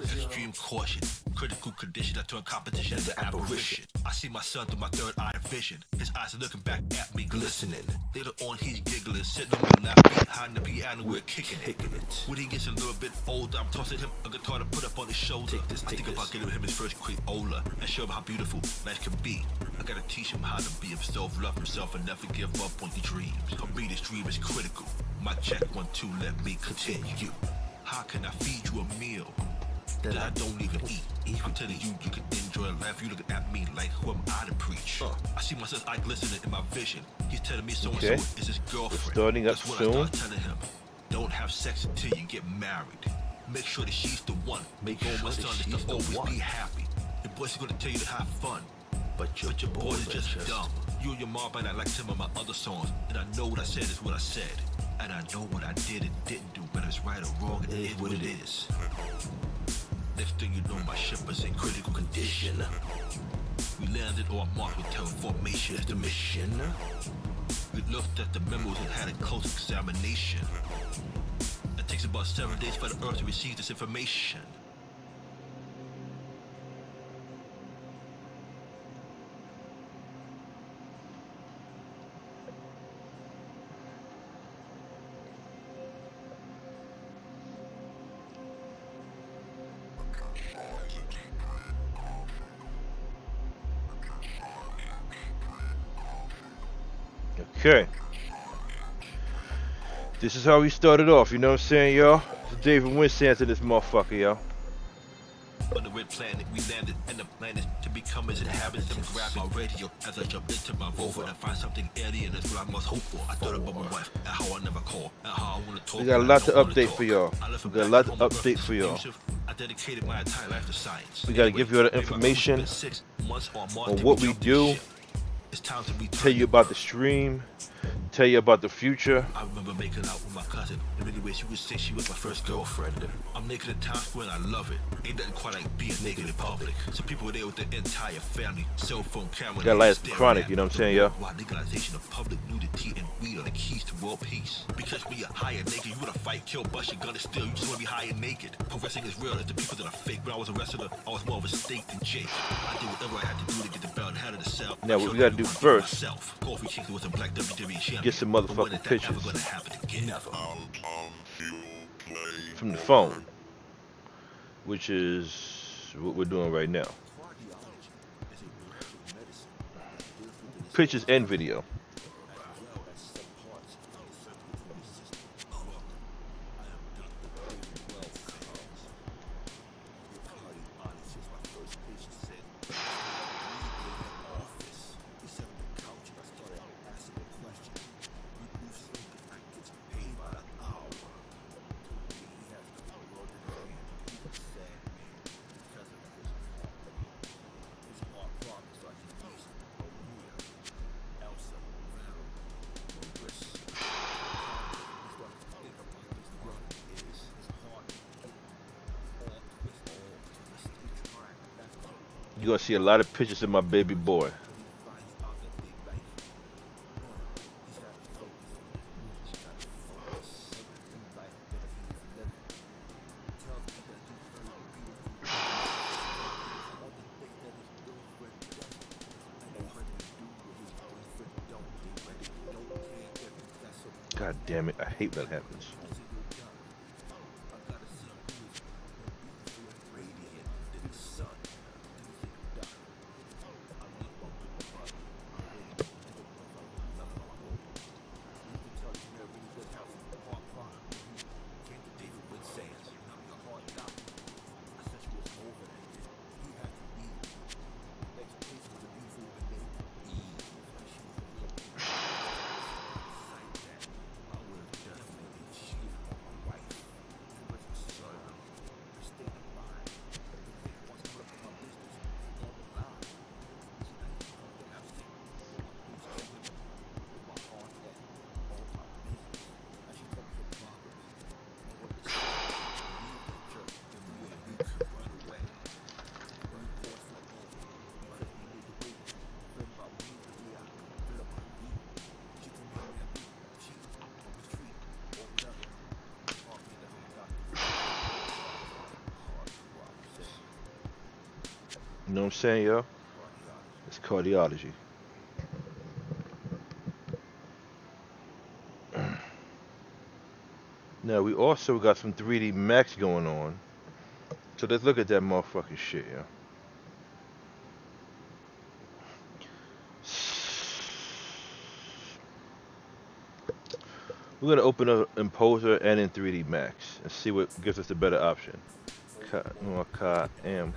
Extreme caution, critical condition, I turn competition into apparition. I see my son through my third eye vision. His eyes are looking back at me, glistening. Later on, he's giggling, sitting on me, laughing behind the piano, we're kicking it. When he gets a little bit older, I'm tossing him a guitar to put up on his shoulder. I think about getting him his first Crayola and show him how beautiful life can be. I gotta teach him how to be himself, love himself, and never give up on your dreams. For me, this dream is critical. My check 1, 2, let me continue. How can I feed you a meal that I don't even eat? I'm telling you, you can enjoy life. You looking at me like, who am I to preach? I see my son's eye glistening in my vision. He's telling me so and so is his girlfriend. Starting up That's what soon. I start telling him. Don't have sex until you get married. Make sure that she's the one. Make sure my son is to always be happy. Your boys are gonna tell you to have fun, but your boys are just dumb. You and your mom might not like some of my other songs, and I know what I said is what I said, and I know what I did and didn't do. Whether it's right or wrong, it is what it is. Next thing you know, my ship is in critical condition. We landed on Mars with terraformation as the mission. We looked at the memos and had a close examination. It takes about 7 days for the Earth to receive this information. Okay. This is how we started off, you know what I'm saying, y'all? It's David Winston to this motherfucker, y'all. On the red planet, we landed, and the planet to become its inhabitants. I'm grabbing my radio as I jump into my rover and find something alien. That's what I must hope for. I thought about my wife and how I never call and how I want to talk. We got a lot to update for y'all. We got a lot to update for y'all. I dedicated my entire life to science. We gotta give you all the information on what we do. It's time to return. Tell you about the stream. Tell you about the future. I remember making out with my cousin. In many ways, you would say she was my first girlfriend. I'm naked in Times Square and I love it. Ain't nothing quite like being naked in public. Some people were there with their entire family. Cell phone camera. Got lights chronic, you know what I'm saying, y'all? Why legalization of public nudity and weed are the keys to world peace. Because when you're high and naked, you wanna fight, kill, bust your gun and steal. You just wanna be high and naked. Progressing is real. It's the people that are fake. When I was a wrestler, I was more of a steak than Jake. I did whatever I had to do to get the belt and out of the cell. Now what we gotta do first, get get some motherfucking pictures from the phone, which is what we're doing right now. Pictures and video. You're gonna see a lot of pictures of my baby boy. God damn it, I hate when that happens. You know what I'm saying, yo? It's cardiology. Now we also got some 3D Max going on. So let's look at that motherfucking shit, yo. We're gonna open up Imposer and in 3D Max and see what gives us a better option. M.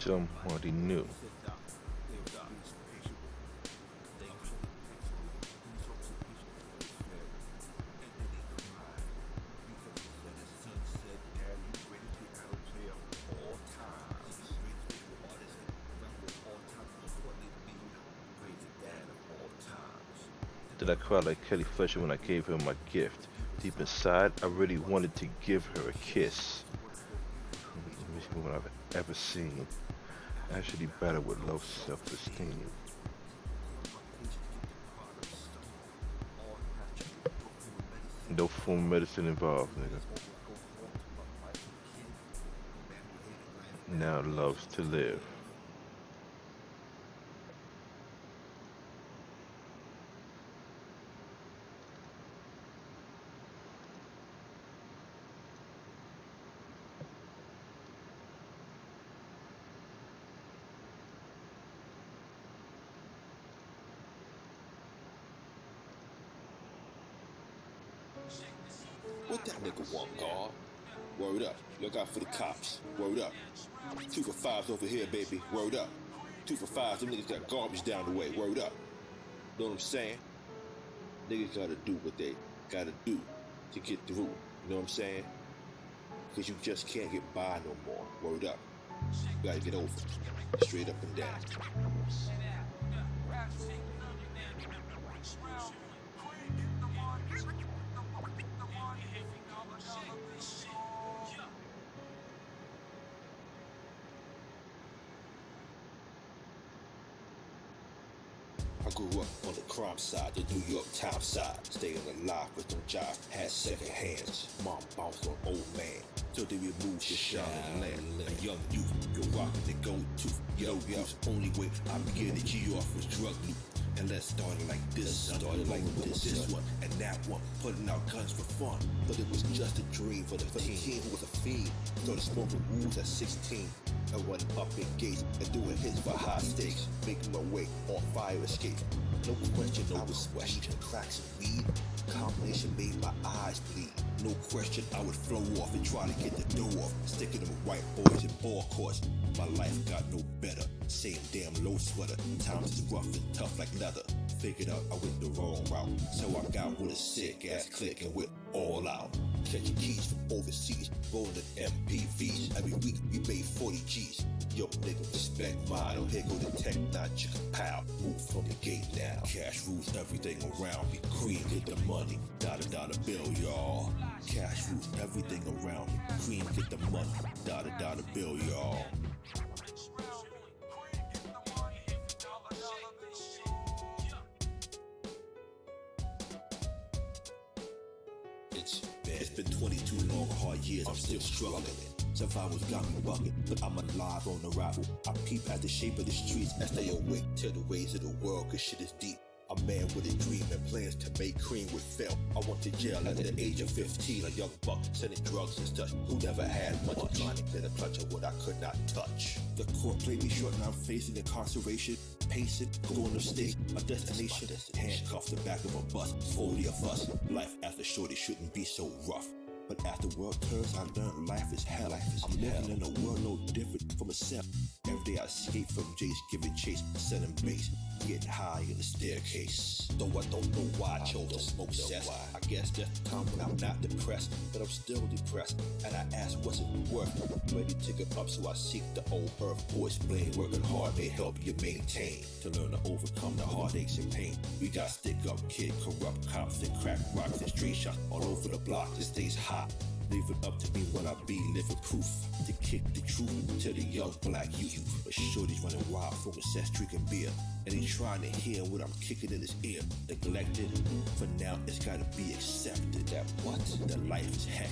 Somebody new. Did I cry like Kelly Fletcher when I gave her my gift? Deep inside, I really wanted to give her a kiss. What I've ever seen. Actually better with low self-esteem. No form medicine involved, nigga. Now loves to live. What that nigga want, guard? Word up. Look out for the cops. Word up. 2 for 5s over here, baby. Word up. 2 for 5s. Them niggas got garbage down the way. Word up. Know what I'm saying? Niggas gotta do what they gotta do to get through. You know what I'm saying? Because you just can't get by no more. Word up. You gotta get over it. Straight up and down. I grew up on the crime side, the New York Times side. Staying alive with no job, had second hands. Mom bounced on old man, till they removed your shine land. A young youth, you're rocking the go-to. Yo, only way I began to G off was drug loot. And let's start it like this, started like this one and that one, putting out guns for fun. But it was just a dream for the teen who was a fiend. Started smoking woods at 16. I went up in gates and doing hits for high stakes, making my way on fire escape. No question, I was sweating cracks and weed. Combination made my eyes bleed. No question, I would flow off and try to get the dough off, sticking them with white boys in ball courts. My life got no better. Same damn low sweater. Times is rough and tough like leather. Figured out I went the wrong route, so I got with a sick ass click and went all out. Catching keys from overseas, rolling the MPVs. Every week we made 40 G's. Yo, nigga, respect mine. Oh, here go the tech, not chicken pow. Move from the gate now. Cash rules everything around me. Cream, get the money. Dollar bill, y'all. Cash rules everything around me. Cream, get the money. Dollar bill, y'all. It's been 22 long, hard years. I'm still struggling. Survivors got me bucking, but I'm alive on the rival. I peep at the shape of the streets and stay awake to the ways of the world, cause shit is deep. A man with a dream and plans to make cream with film. I went to jail at the age of 15, a young buck selling drugs and stuff. Who never had much, trying to clear the clutch of what I could not touch. The court played me short and I'm facing incarceration. Pacing, going to state, a destination. Handcuffed the back of a bus, 40 of us. Life after shorty shouldn't be so rough. But after world turns, I learned life is hell. I'm living in a world no different from a self. Every day I escape from Jace, giving chase, selling bass, getting high in the staircase. Though I don't know why I chose to smoke cess. I guess just the time when I'm not depressed, but I'm still depressed. And I ask, what's it worth? Ready to give up, so I seek the old earth. Boys blame, working hard may help you maintain. To learn to overcome the heartaches and pain. We got stick up, kid, corrupt cops, and crack rocks and street shots all over the block. This day's hot. Leave it up to me what I be, living proof. To kick the truth to the young black youth. But shorty's running wild, smoking sex, drinking beer. And he's trying to hear what I'm kicking in his ear. Neglected, for now it's gotta be accepted. That what? The life is hectic.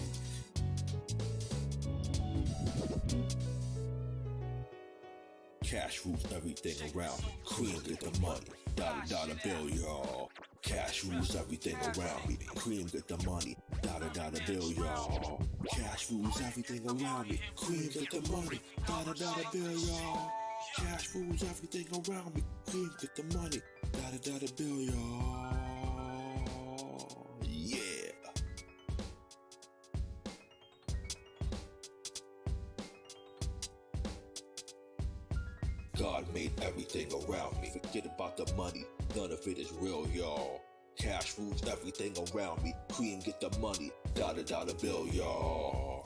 Cash rules everything around me. Cream get the money. Dollar bill, y'all. Cash rules everything around me. Cream get the money. Dollar bill, y'all. Cash rules everything around me. Cream get the money. Dollar bill, y'all. Cash rules everything around me. Cream get the money. Dollar bill, y'all. Yeah. God made everything around me. Forget about the money, none of it is real, y'all. Cash rules everything around me. Cream get the money, dollar bill, y'all.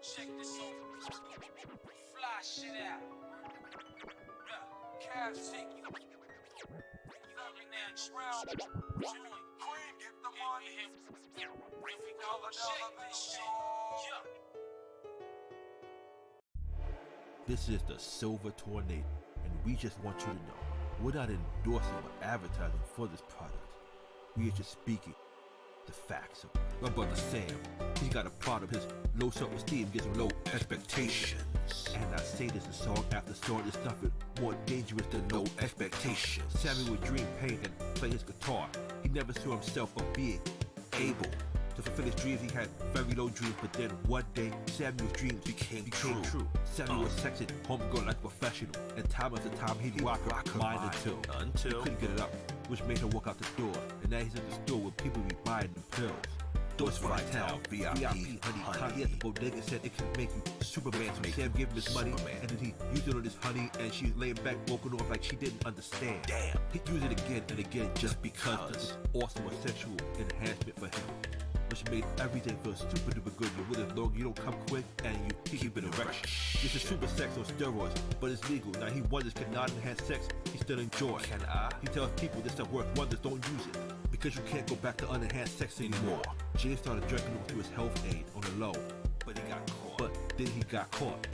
Check this over. Fly shit out. Calves take you. You on your natural. Cream, get the money. If we go check this shit. Yeah. This is the Silver Tornado, and we just want you to know, we're not endorsing or advertising for this product. We are just speaking the facts. My brother Sam, he got a product, his low self-esteem gives him low expectations. And I say this in song after song, there's nothing more dangerous than low expectations. Sammy would dream, paint, and play his guitar. He never saw himself of being able to fulfill his dreams. He had very low dreams, but then one day Samuel's dreams became true. Samuel was sexy, homegirl like professional, and time after time he'd rock her mind until he couldn't get it up, which made her walk out the door. And now he's in the store where people be buying them pills. Doors for my town, VIP, honey. He at the bodega said it could make you Superman. So Sam gave him his money, and then he used it on his honey, and she was laying back, broken off like she didn't understand. Damn. He'd use it again and again just because this awesome or sexual enhancement for him, which made everything feel super duper good. You're with as long you don't come quick and you keep it erect. This is super sex on steroids, but it's legal. Now he wonders, can non-enhanced sex he still enjoy? Can I? He tells people this stuff works wonders, don't use it, because you can't go back to unenhanced sex anymore. James started drinking over through his health aid on the low, but then he got caught.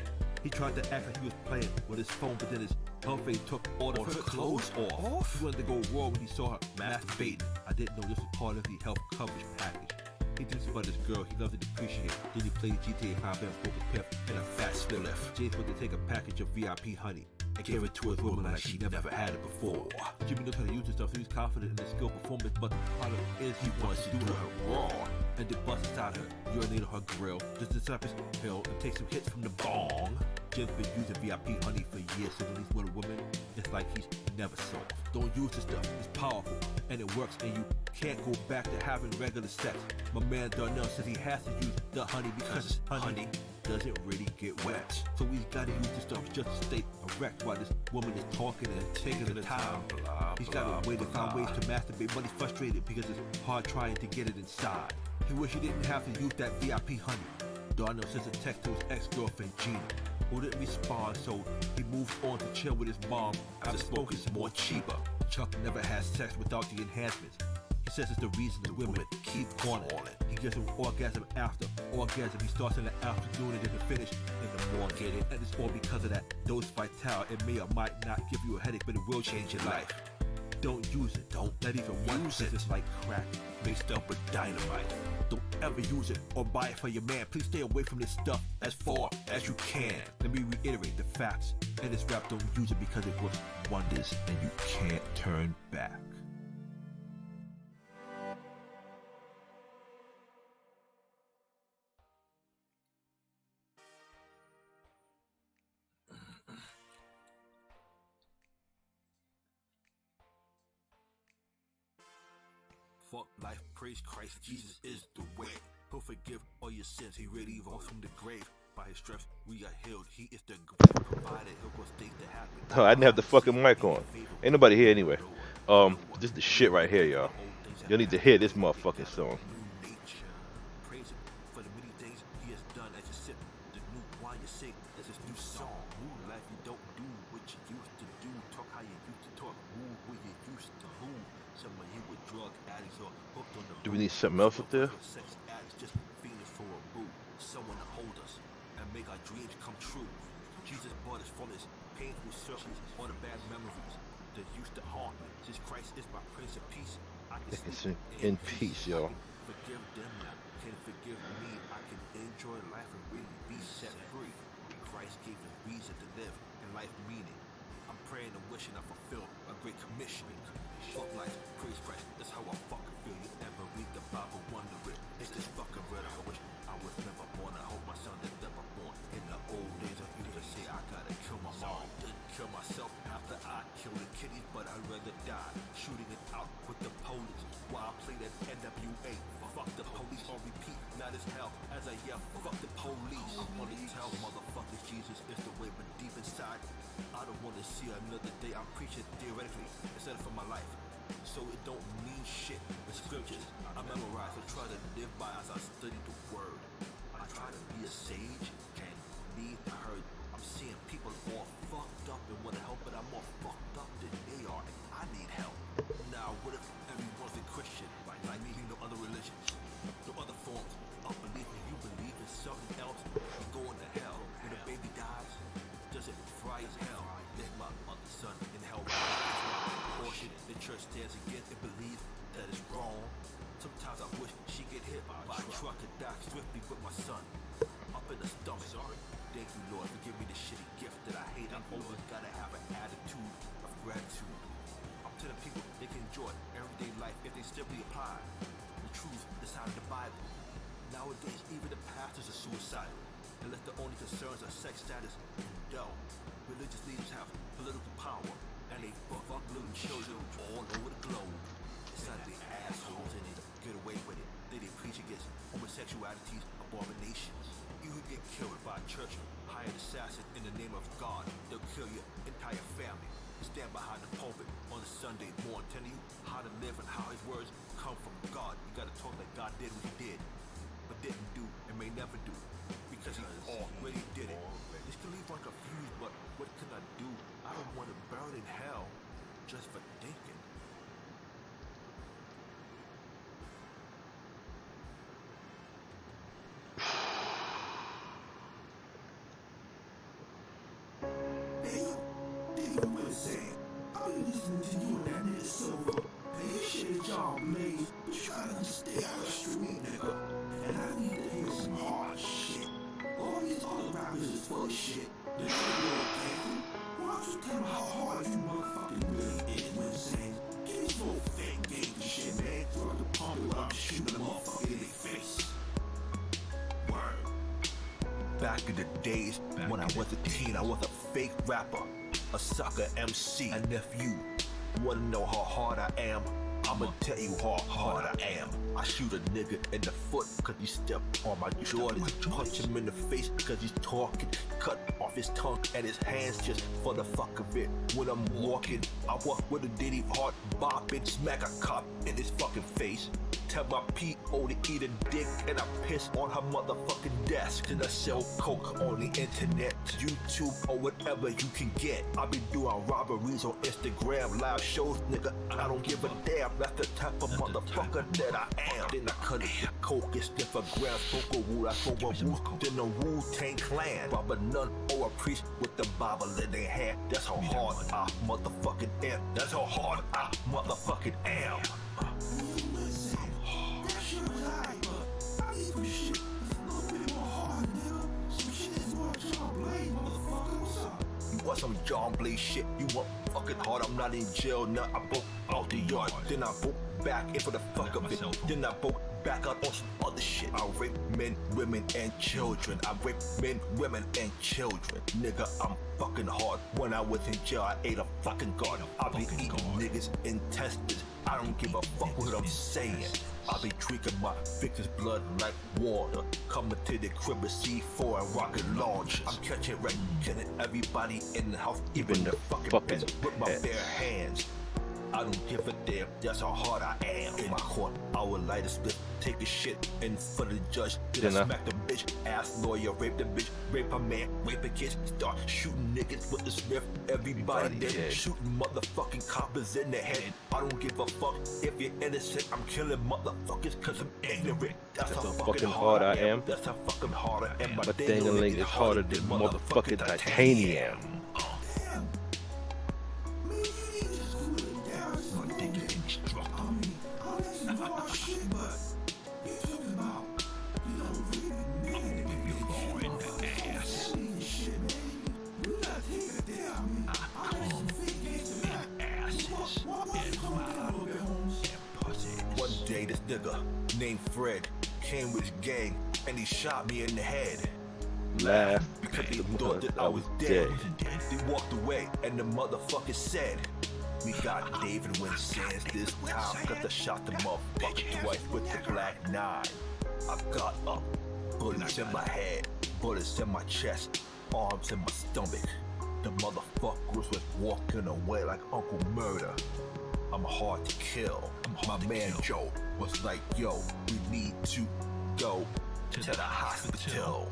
He tried to act like he was playing with his phone, but then his health aid took all of her clothes off. He wanted to go raw when he saw her masturbating. I didn't know this was part of the health coverage package. He thinks about this girl he loves and appreciates. Then he played GTA 5 and broke a piff and a fat spliff. James wanted to take a package of VIP honey and gave it to his woman like she never had it before. Jimmy knows how to use this stuff, so he's confident in his skill performance, but the problem is he wants to do her raw. And then bust inside her, urinate on her grill, just decide his pill and take some hits from the bong. Jim's been using VIP honey for years, so when he's with a woman, it's like he's never soft. Don't use this stuff, it's powerful, and it works, and you can't go back to having regular sex. My man Darnell says he has to use the honey because honey doesn't really get wet. So he's gotta use this stuff just to stay erect while this woman is talking and taking the time. He's gotta wait and find ways to masturbate, but he's frustrated because it's hard trying to get it inside. He wish he didn't have to use that VIP honey. Darnell sends a text to his ex-girlfriend Gina, who didn't respond, so he moves on to chill with his mom after smoking some more cheaper. Chuck never had sex without the enhancements. He says it's the reason the women keep calling. He gets an orgasm after orgasm. He starts in the afternoon and doesn't finish in the morning. Get it? And it's all because of that dose vital. It may or might not give you a headache, but it will change your life. Don't use it. Don't let even one use it. It's like crack mixed up with dynamite. Don't ever use it or buy it for your man. Please stay away from this stuff as far as you can. Let me reiterate the facts. In this rap, don't use it because it works wonders and you can't turn back. Fuck life, praise Christ, Jesus is the way. He'll forgive all your sins, he really rose from the grave. By his stripes, we are healed, he is the great provider. He'll cause things to happen. Oh, I didn't have the fucking mic on. Ain't nobody here anyway. This is the shit right here, y'all. Y'all need to hear this motherfucking song. Praise him for the many things he has done as you sip the new wine you sing. That's his new song. New life, you don't do what you used to do. Talk how you used to talk. Move where you used to move. Some of you were drug addicts or hooked on the Do we need something else up there? sex addicts just feeling for a boo. Someone to hold us and make our dreams come true. Jesus brought us from his painful circles, all the bad memories that used to haunt me. Since Christ is my Prince of Peace, I can It's sleep in peace, y'all. Forgive them now, can forgive me. I can enjoy life and really be set free. Christ gave us reason to live and life meaning. I'm praying and wishing I fulfill a great commission. Fuck life, praise Christ, that's how I fucking feel. You ever read the Bible, wonder it. It's this fucking real. I wish I was never born. I hope my son is never born. In the old days, I used to say I gotta kill my mom. Didn't kill myself after I killed the kitties, but I'd rather die shooting it out with the police while I play that NWA. Fuck the police on repeat, not as hell as I yell. Fuck the police. I wanna tell motherfuckers Jesus is the way, but deep inside, I don't wanna see another day. I'm preaching theoretically instead of for my life. So it don't mean shit. The scriptures I memorize and try to live by as I study the word. I try to be a sage and be heard. I'm seeing people all fucked up and wanna help, but I'm more fucked up than they are, and I need help. Now what if everyone's a Christian? Like me, no other religions, no other forms of belief. If you believe in something else, you're going to hell. When a baby dies, does it fry as hell? Let my other son in hell. Abortion, the church stands against and believes that it's wrong. Sometimes I wish she get hit by a truck and die swiftly with my son up in the stomach. Thank you, Lord, for giving me the shitty gift that I hate. I'm always gotta have an attitude of gratitude. I'm telling people they can enjoy everyday life if they simply apply the truth inside of the Bible. Nowadays, even the pastors are suicidal, unless the only concerns are sex status and dough. Religious leaders have political power, and they fuck little children all over the globe. Inside of the assholes, and they get away with it. They preach against homosexuality's abominations. You could get killed by a church hired assassin in the name of God. They'll kill your entire family. Stand behind the pulpit on a Sunday morning, telling you how to live and how his words come from God. You gotta talk like God did what he did, but didn't do and may never do, because he already did it. This can leave one confused, but what can I do? I don't want to burn in hell just for thinking. Back in the days when I was a teen, I was a fake rapper, a sucker MC. And if you wanna know how hard I am, I'ma tell you how hard I am. I shoot a nigga in the foot cause he stepped on my Jordan. Punch him in the face cause he's talking. Cut off his tongue and his hands just for the fuck of it. When I'm walking, I walk with a Diddy heart bopping. Smack a cop in his fucking face. Tell my P.O. to eat a dick and I piss on her motherfucking desk. And I sell coke on the internet, YouTube or whatever you can get. I be doing robberies on Instagram, live shows, nigga. I don't give a damn. That's the type of motherfucker that I am. Then I cut it with coke and sniff a gram, smoke a wood. I smoke a woo, then the Wu-Tang Clan. Rob a nun or a priest with the Bible in their hand. That's how hard I motherfucking am. That's how hard I motherfucking am. You want some John Blaze shit? You want fucking hard? I'm not in jail now. I broke out the yard, then I broke back in for the fuck of it. Then I broke back out on some other shit. I rape men, women, and children. I rape men, women, and children. Nigga, I'm fucking hard. When I was in jail, I ate a fucking guard. I be eating niggas' intestines. I don't give a fuck what I'm saying. I be drinking my victim's blood like water. Coming to the crib with C4 and rocket launch. I'm catching right, killing everybody in the house, even the fucking pets with my bare hands. I don't give a damn, that's how hard I am. In my court, I would light a split, take a shit in front of the judge. Then I smack the bitch, ass lawyer, rape the bitch, rape a man, rape a kid, start shooting niggas with the Smith. Everybody dead, shooting motherfucking coppers in the head. I don't give a fuck if you're innocent, I'm killing motherfuckers cause I'm ignorant. That's how fucking hard I am. That's how fucking hard I am. My dangling is harder than motherfucking titanium. One day this nigga named Fred came with his gang and he shot me in the head. Laugh Because he thought that I was dead. They walked away and the motherfucker said, we got David Winston's this time. Cause I shot the motherfucker twice with the black 9. I got up, bullets in my head, bullets in my chest, arms in my stomach. The motherfuckers was walking away like Uncle Murder. I'm hard to kill. My man Joe was like, yo, we need to go to the hospital.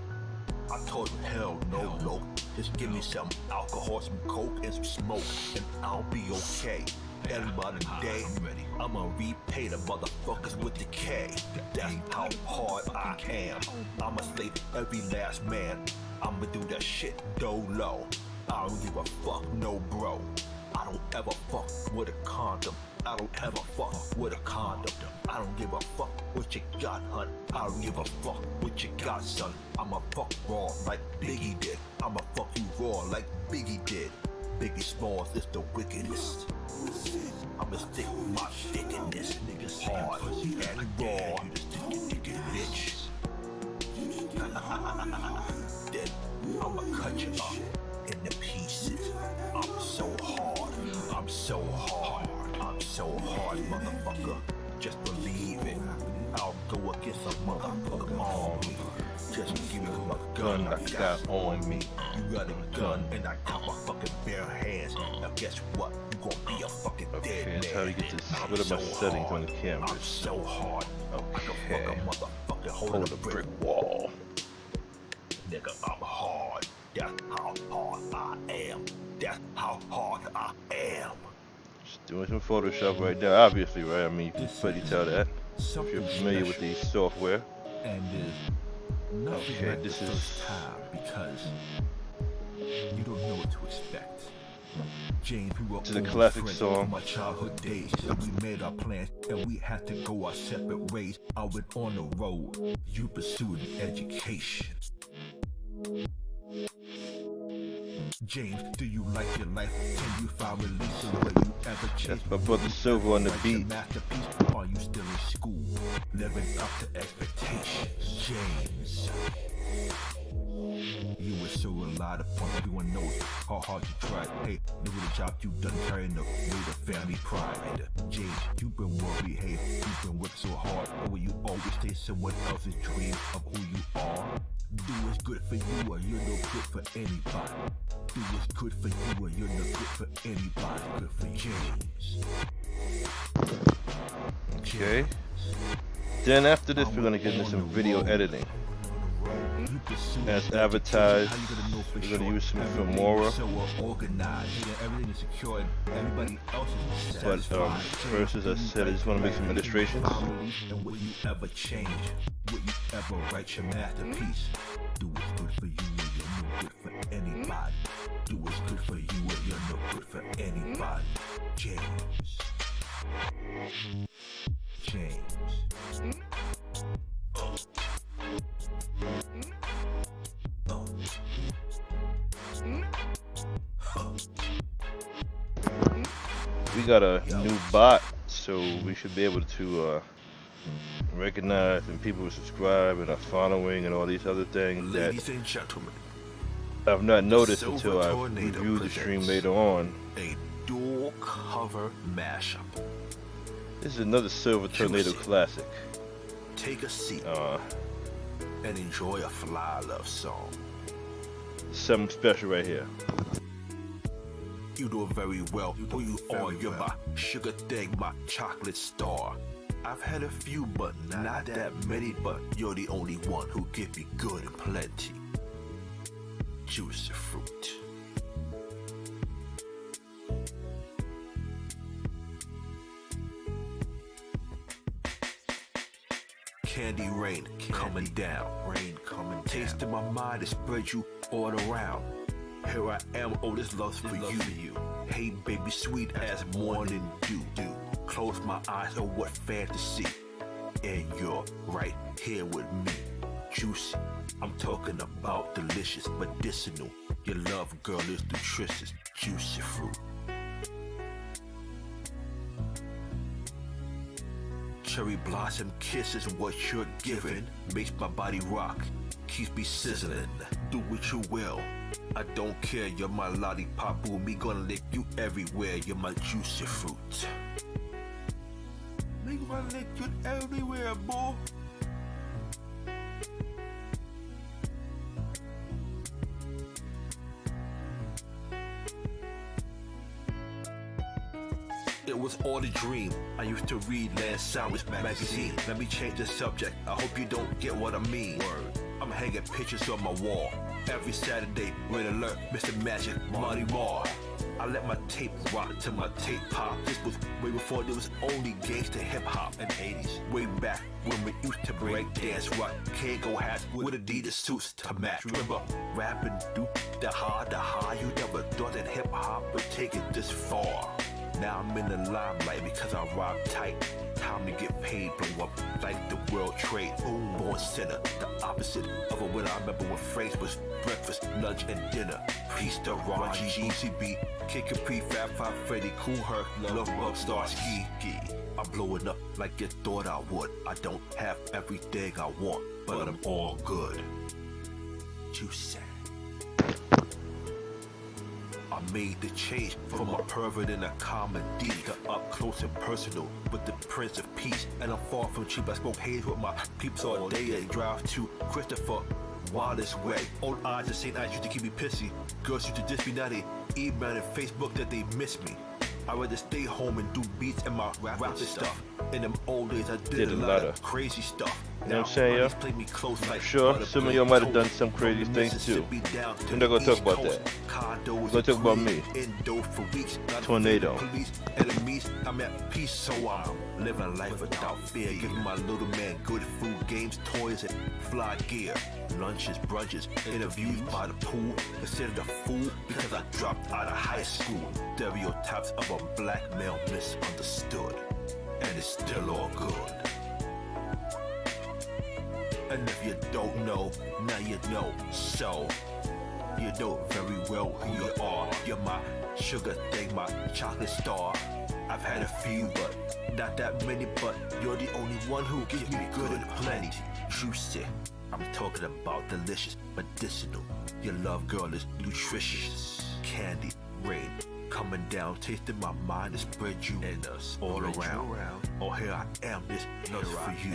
I told him, hell no, just give me some alcohol, some coke, and some smoke, and I'll be okay. And by the day, I'ma repay the motherfuckers with the K. That's how hard I am. I'ma slay every last man. I'ma do that shit dolo. I don't give a fuck, no bro. I don't ever fuck with a condom. I don't ever fuck with a condom. I don't give a fuck what you got, hun. I don't give a fuck what you got, son. I'ma fuck raw like Biggie did. I'ma fuck you raw like Biggie did. Biggie Smalls is the wickedest. I'ma stick my dick in this nigga's hard and raw. Bitch. Then I'ma cut you up in the pieces. I'm so hard. I'm so hard. I'm so hard, motherfucker. Just believe it. I'll go against a motherfucker army. Just give me my gun I got on me. You got a gun and I got my fucking bare hands. Now guess what? You gonna be a fucking dead man. That's how to get this. What are my settings on the camera? I'm so hard. I can fuck a motherfucker holding a brick wall. Nigga, I'm hard. That's how hard I am. That's how hard I am. Just doing some Photoshop right now, obviously, right? I mean, you can pretty tell that if you're familiar with these software. And there's nothing like this first time because you don't know what to expect. James, we were to the classic song. My childhood days, and we made our plans, and we had to go our separate ways. I went on the road. You pursued an education. James, do you like your life? Can you find release in what you ever chase? That's my brother Silver on the beat. Masterpiece, are you still in school? Living up to expectations. James, you were so relied upon. Everyone knows how hard you tried. Hey, look at the job you done carrying the weight of family pride. James, you've been well behaved. You've been working so hard, but will you always stay someone else's dream of who you are? Do what's good for you or you're no good for anybody. Do what's good for you or you're no good for anybody. Good for James. Okay. Then after this, we're gonna get into some video editing. As advertised, we're gonna use some Filmora. But first, as I said, I just want to make some illustrations. And will you ever change? Will you ever write your masterpiece? Do what's good for you and you're no good for anybody. Do what's good for you and you're no good for anybody. James. We got a new bot, so we should be able to recognize and people who subscribe and are following and all these other things that Ladies and gentlemen, I've not noticed Silver until I Tornado review the stream presents later on. a dual cover mashup. This is another Silver Tornado Juicy. classic. Take a seat and enjoy a fly love song. Something special right here. You do it very well. Who you are? You're my sugar thing, my chocolate star. I've had a few, but not that many. But you're the only one who give me good and plenty. Juicy fruit. Candy rain coming down. Taste in my mind to spread you all around. Here I am, oh, this love's for you. Hey, baby, sweet as morning dew. Close my eyes, oh, what fantasy. And you're right here with me. Juicy, I'm talking about delicious, medicinal. Your love, girl, is nutritious. Juicy fruit. Cherry blossom kiss is what you're giving. Makes my body rock, keeps me sizzling. Do what you will, I don't care. You're my lollipop, boo. Me gonna lick you everywhere. You're my juicy fruit. Me gonna lick you everywhere, boo. It was all a dream. I used to read Lance Sowers magazine. Let me change the subject. I hope you don't get what I mean. Word. I'm hanging pictures on my wall. Every Saturday, red alert, Mr. Magic, Marty Marr. I let my tape rock till my tape pop. This was way before there was only gangsta hip hop in the 80s. Way back when we used to break dance, rock Kango hats with Adidas suits to match. Remember rapping, do the high. You never thought that hip hop would take it this far. Now I'm in the limelight because I rock tight. Time to get paid, blow up like the World Trade. Boom, born center, the opposite of a winner. I remember when phrase was breakfast, lunch, and dinner. Peace to Ron G, UCB, Kid Capri, Fab Five, Freddy, Cool Herc, Love Bug, Star Ski. I'm blowing up like you thought I would. I don't have everything I want, but I'm all good. Juicy. I made the change from a pervert and a comedy to up close and personal with the Prince of Peace. And I'm far from cheap. I smoke haze with my peeps all day and drive to Christopher Wallace Way. Old eyes and St. Eyes used to keep me pissy. Girls used to diss me, now they email and Facebook that they miss me. I'd rather stay home and do beats and my rapping stuff. In them old days, I did a lot of crazy stuff. You know what I'm saying, yo? Play me close like Sure, some of y'all might have done some crazy things too. We're not gonna talk about that. We're gonna talk about me. Tornado. Enemies, I'm at peace, so I'm living life without fear. Giving my little man good food, games, toys, and fly gear. Lunches, brunches, interviews by the pool. Considered a fool because I dropped out of high school. Stereotypes of a black male misunderstood. And it's still all good. And if you don't know, now you know. So, you know very well who you are. You're my sugar thing, my chocolate star. I've had a few, but not that many. But you're the only one who gives me good and plenty. Juicy, I'm talking about delicious, medicinal. Your love, girl, is nutritious. Candy, rain, coming down, tasting my mind to spread you and us all around. Oh, here I am, this love's for you.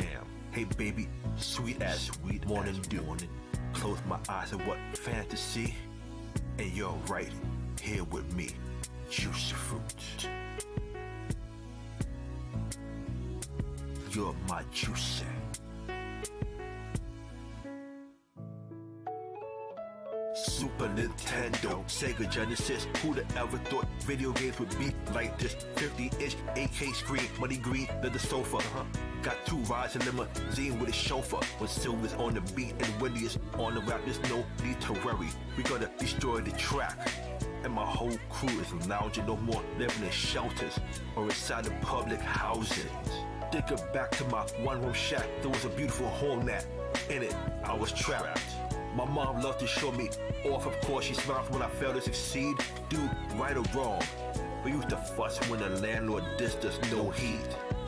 Hey baby, sweet as morning dew. Close my eyes at what fantasy. And you're right here with me, juicy fruit. You're my juicy. dope. Sega Genesis, who'da ever thought video games would be like this? 50-inch 8K screen, money green, leather sofa. Got 2 rides in limousine with a chauffeur. When Silver's on the beat and Wendy is on the rap, there's no need to worry. We gonna destroy the track. And my whole crew is lounging, no more living in shelters or inside of public housing. Thinking back to my one-room shack, there was a beautiful home that in it I was trapped. My mom loved to show me off, of course she smiled when I failed to succeed. Do right or wrong, we used to fuss when the landlord dissed us, no heat.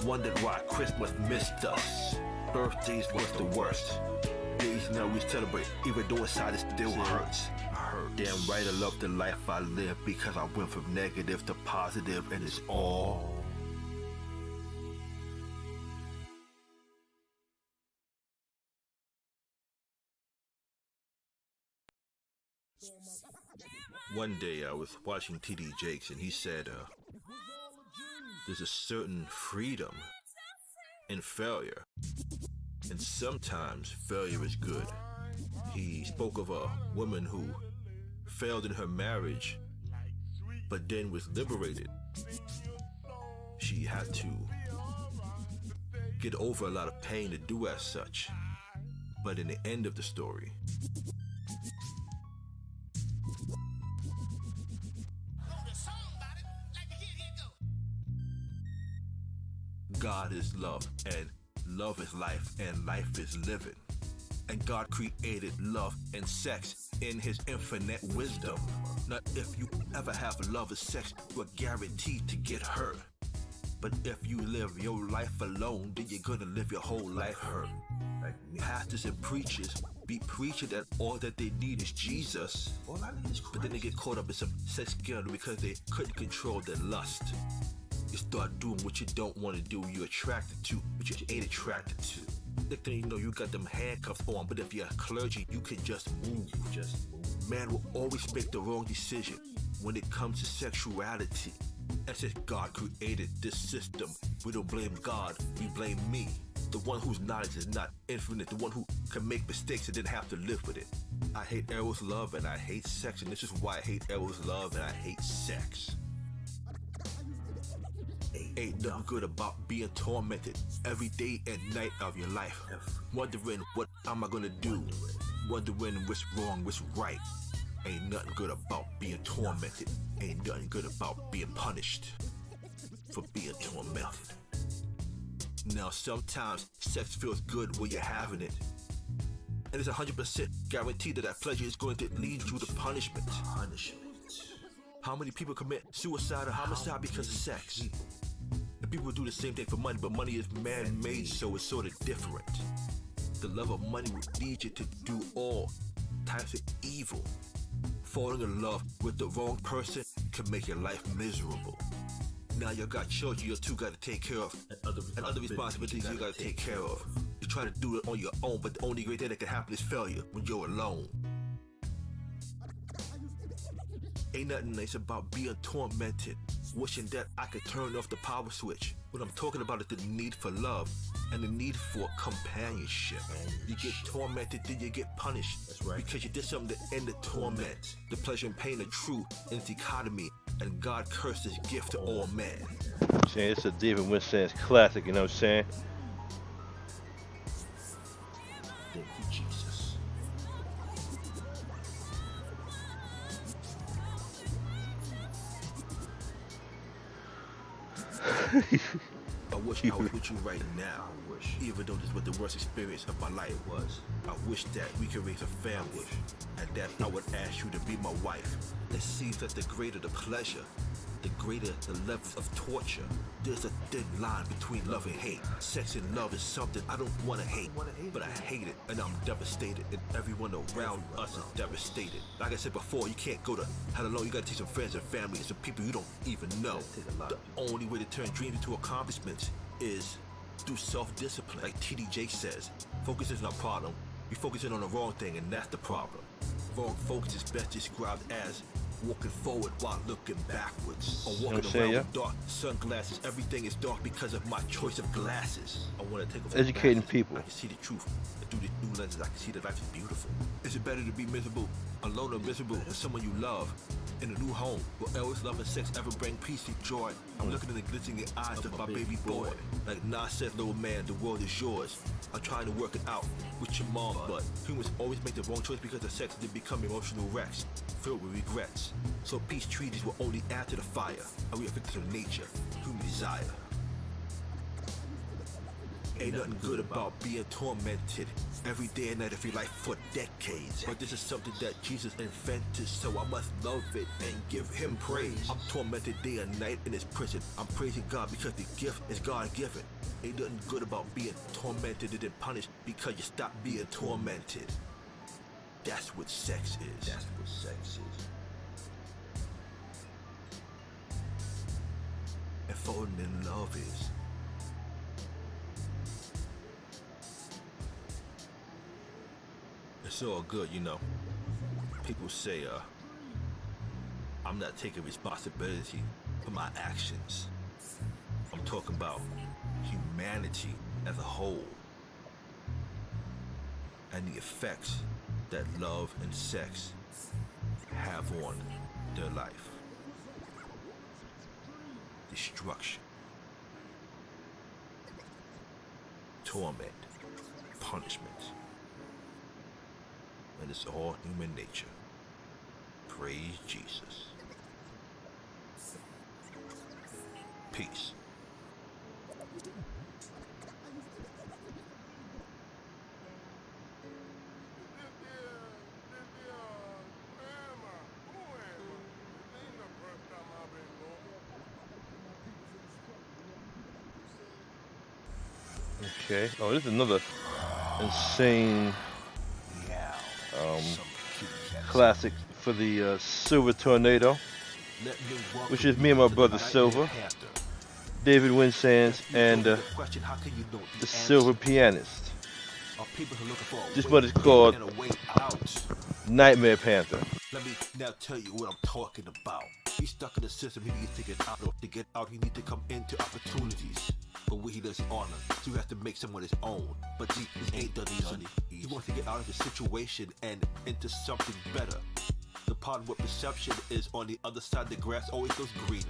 Wondered why Christmas missed us. Birthdays was the worst. Days now we celebrate, even though inside it still hurts. Damn right I love the life I live, because I went from negative to positive, and it's all one day I was watching TD Jakes and he said, there's a certain freedom in failure, and sometimes failure is good. He spoke of a woman who failed in her marriage, but then was liberated. She had to get over a lot of pain to do as such. But in the end of the story, God is love, and love is life, and life is living. And God created love and sex in his infinite wisdom. Now, if you ever have love or sex, you are guaranteed to get hurt. But if you live your life alone, then you're gonna live your whole life hurt. Pastors and preachers be preaching that all that they need is Jesus. All I need is Christ. But then they get caught up in some sex scandal because they couldn't control their lust. You start doing what you don't want to do, you're attracted to, but you ain't attracted to. Next thing you know, you got them handcuffs on, but if you're clergy, you can just move. Man will always make the wrong decision when it comes to sexuality. And since God created this system, we don't blame God, we blame me. The one whose knowledge is not infinite, the one who can make mistakes and then have to live with it. I hate Eros love and I hate sex, and this is why I hate Eros love and I hate sex. Ain't nothing good about being tormented every day and night of your life. Wondering what am I gonna do? Wondering what's wrong, what's right. Ain't nothing good about being tormented. Ain't nothing good about being punished for being tormented. Now sometimes sex feels good when you're having it. And it's 100% guaranteed that pleasure is going to lead you to punishment. How many people commit suicide or homicide because of sex? And people do the same thing for money, but money is man-made, so it's sort of different. The love of money will lead you to do all types of evil. Falling in love with the wrong person can make your life miserable. Now you got children you two got to take care of, and other responsibilities you got to take care of. You try to do it on your own, but the only great thing that can happen is failure when you're alone. Ain't nothing nice about being tormented, wishing that I could turn off the power switch. What I'm talking about is the need for love and the need for companionship. You get tormented, then you get punished. That's right. Because you did something to end the torment. The pleasure and pain are true in its economy, and God cursed his gift to all men. I'm saying it's a David Winston's classic, you know what I'm saying? Thank you, Jesus. I wish I was with you right now. Even though this was the worst experience of my life was. I wish that we could raise a family, and that I would ask you to be my wife. It seems that the greater the pleasure, the greater the levels of torture. There's a thin line between love and hate. Sex and love is something I don't want to hate, but I hate it, and I'm devastated, and everyone around us is devastated. Like I said before, you can't go to hell alone. You gotta take some friends and family and some people you don't even know. The only way to turn dreams into accomplishments is through self-discipline. Like TD Jakes says, focus isn't a problem. You're focusing on the wrong thing, and that's the problem. Wrong focus is best described as Walking forward while looking backwards. Or You know what walking I'm saying, around yeah? with dark sunglasses. Everything is dark because of my choice of glasses. I want to take off Educating the glasses. people. I can see the truth. And through these new lenses, I can see that life is beautiful. Is it better to be miserable, alone or miserable with someone you love? In a new home, will always love and sex ever bring peace and joy? I'm looking in the glistening eyes of my baby boy. Like Nas said, little man, the world is yours. I'm trying to work it out with your mom, but humans always make the wrong choice because of sex. They become emotional wrecks, filled with regrets. So peace treaties will only add to the fire. Are we a victim of nature, human desire? Ain't nothing good about being tormented every day and night of your life for decades. But this is something that Jesus invented, so I must love it and give him praise. I'm tormented day and night in this prison. I'm praising God because the gift is God-given. Ain't nothing good about being tormented and then punished because you stop being tormented. That's what sex is. That's what sex is. And falling in love is. It's all good, you know. People say, I'm not taking responsibility for my actions. I'm talking about humanity as a whole and the effects that love and sex have on their life. Destruction, torment, punishment. And it's all human nature. Praise Jesus. Peace. Okay. Oh, this is another insane classic for the Silver Tornado, which is me and my brother Silver, David Winsands, and the Silver Pianist. This one is called Nightmare Panther. Let me now tell you what I'm talking about. He's stuck in the system, he needs to get out of. To get out, he needs to come into opportunities. But what he doesn't honor, so he has to make someone his own. But see, he ain't done easy. He wants to get out of the situation and into something better. The part where perception is on the other side of the grass always goes greener.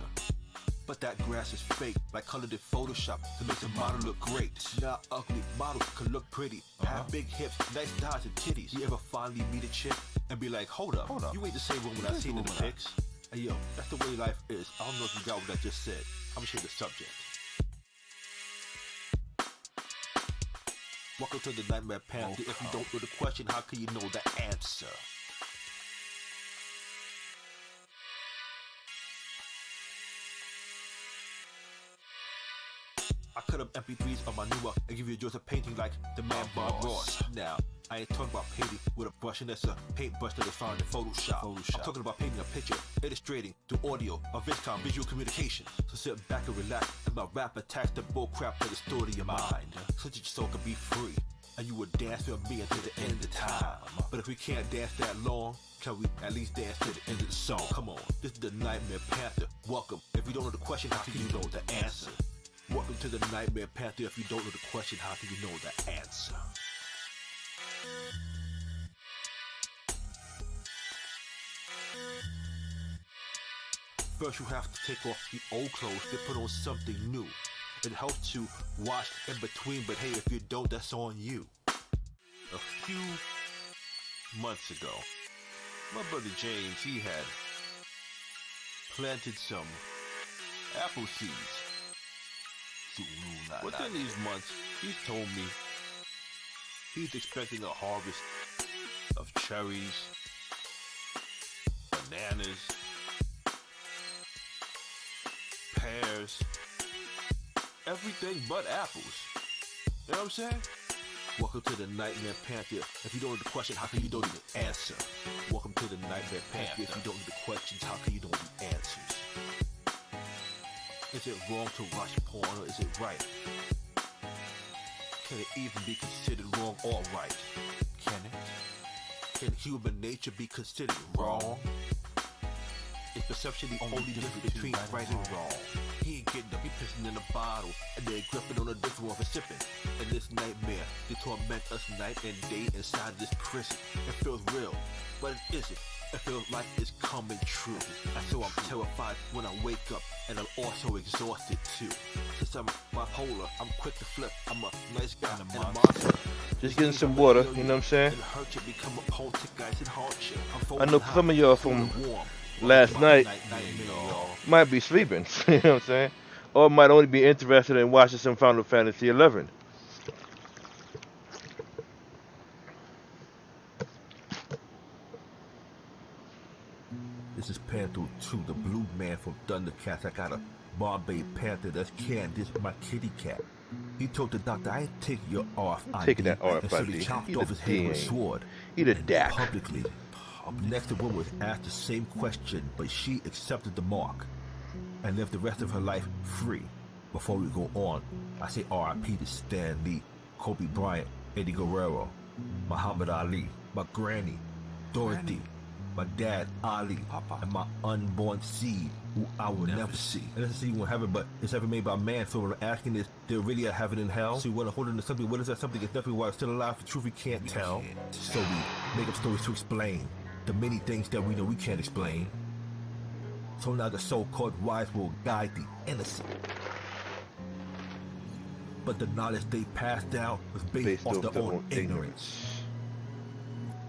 But that grass is fake, like colored in Photoshop to make the model look great. Now ugly models can look pretty, have big hips, nice thighs and titties. You ever finally meet a chick and be like, hold up, you ain't the same woman I seen in the pics? Hey yo, that's the way life is. I don't know if you got what I just said. I'm gonna change the subject. Welcome to the Nightmare Panther. If you don't know the question, how can you know the answer? I cut up MP3s on my new one and give you just a painting like the man Bob Ross. Now, I ain't talking about painting with a brush and that's a paintbrush that is found in Photoshop. I'm talking about painting a picture, illustrating through audio or VidCom, visual communication. So sit back and relax and my rap attacks the bullcrap to the story of your mind. So that your soul can be free and you would dance with me until the end of time. But if we can't dance that long, can we at least dance to the end of the song? Come on, this is the Nightmare Panther. Welcome. If you don't know the question, how can you know the answer? Welcome to the Nightmare Panther. If you don't know the question, how can you know the answer? First, you have to take off the old clothes to put on something new. It helps to wash in between, but hey, if you don't, that's on you. A few months ago, my brother James, he had planted some apple seeds. Within these months, he's told me he's expecting a harvest of cherries, bananas, pears, everything but apples. You know what I'm saying? Welcome to the Nightmare Panther. If you don't know the question, how can you know the answer? Welcome to the Nightmare Panther. If you don't know the questions, how can you know the answers? Is it wrong to watch porn or is it right? Can it even be considered wrong or right? Can it? Can human nature be considered wrong? perception, the only difference between right and wrong. He ain't getting up, he pissing in a bottle, and then gripping on a different one for sipping. And this nightmare, they torment us night and day inside this prison. It feels real, but it isn't. It feels like it's coming true. And so I'm terrified when I wake up, and I'm also exhausted too. Since I'm bipolar, I'm quick to flip. I'm a nice guy and a monster. Just getting some water, you know what I'm saying? I know some of y'all from last night might be sleeping, you know what I'm saying? Or might only be interested in watching some Final Fantasy 11. This is Panther 2, the blue man from Thundercats. I got a Bombay Panther that's canned. This is my kitty cat. He told the doctor, I ain't taking your RFID. Taking that And so RFID. he chopped He off the his head with a thing. sword. He the DAC. Publicly. Next, the woman was asked the same question, but she accepted the mark and lived the rest of her life free. Before we go on, I say RIP to Stan Lee, Kobe Bryant, Eddie Guerrero, Muhammad Ali, my granny, Dorothy, my dad, Ali, and my unborn seed, who I will never see. And let's see you in heaven, but it's ever made by man. So what I'm asking is, there really a heaven and hell? So you want to hold on to something, what is that something? It's definitely why it's still alive. The truth we can't tell. So we make up stories to explain the many things that we know we can't explain. So now the so-called wise will guide the innocent. But the knowledge they passed down was based off their own ignorance.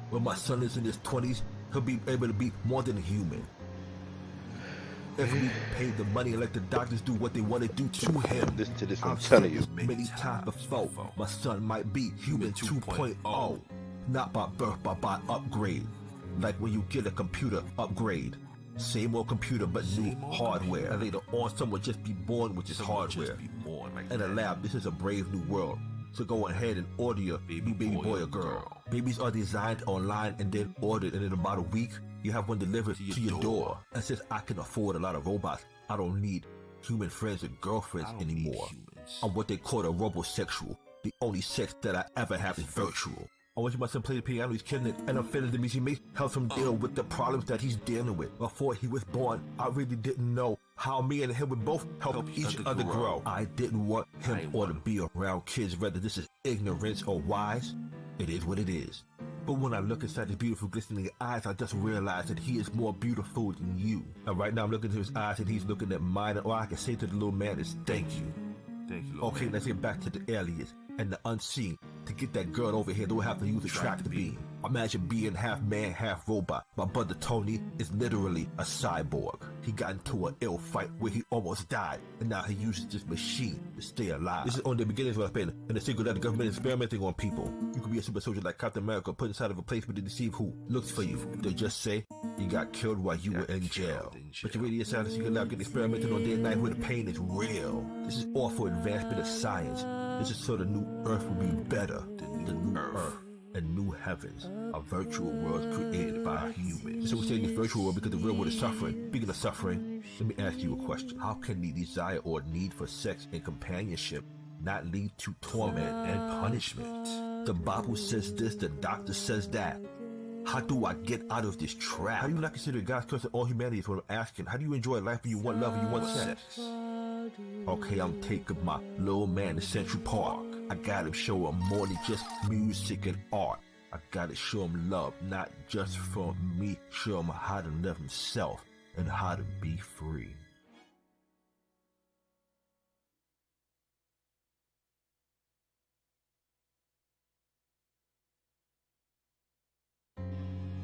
When my son is in his 20s, he'll be able to be more than human. If we pay the money and let the doctors do what they want to do to him. Listen to this, I'm I've telling said you. this many times before, my son might be human 2.0. Not by birth, but by upgrade. Like when you get a computer upgrade. Same old computer, but new hardware. And later on, someone just be born with this hardware. In a lab, this is a brave new world. So go ahead and order your new baby boy or girl. Babies are designed online and then ordered, and in about a week, you have one delivered to your door. And since I can afford a lot of robots, I don't need human friends and girlfriends anymore. I'm what they call a robosexual. The only sex that I ever have is virtual. I want my son play the piano, he's killing it, and I'm feeling the music makes helps him deal with the problems that he's dealing with. Before he was born, I really didn't know how me and him would both help each other grow. I didn't want him or to be around kids, whether this is ignorance or wise. It is what it is. But when I look inside his beautiful glistening eyes, I just realize that he is more beautiful than you. And right now I'm looking into his eyes and he's looking at mine, and all I can say to the little man is thank you. Thank you, okay, let's get back to the aliens and the unseen. To get that girl over here, don't have to use a tractor beam. Imagine being half man, half robot. My brother Tony is literally a cyborg. He got into an ill fight where he almost died, and now he uses this machine to stay alive. This is only the beginnings of what's been, and the secret that the government is experimenting on people. You could be a super soldier like Captain America, put inside of a place where they deceive who looks for you. They just say you got killed while you were in jail. But you really inside of secret lab get experimented on day and night where the pain is real. This is all for advancement of science. This is so the new Earth will be better than the new Earth and new heavens, a virtual world created by humans. So we say in this virtual world because the real world is suffering. Speaking of suffering, let me ask you a question. How can the desire or need for sex and companionship not lead to torment and punishment? The Bible says this, the doctor says that. How do I get out of this trap? How do you not consider God's curse of all humanity is what I'm asking? How do you enjoy life when you want love and you want sex? Okay, I'm taking my little man to Central Park. I gotta show him more than just music and art. I gotta show him love, not just from me. Show him how to love himself and how to be free.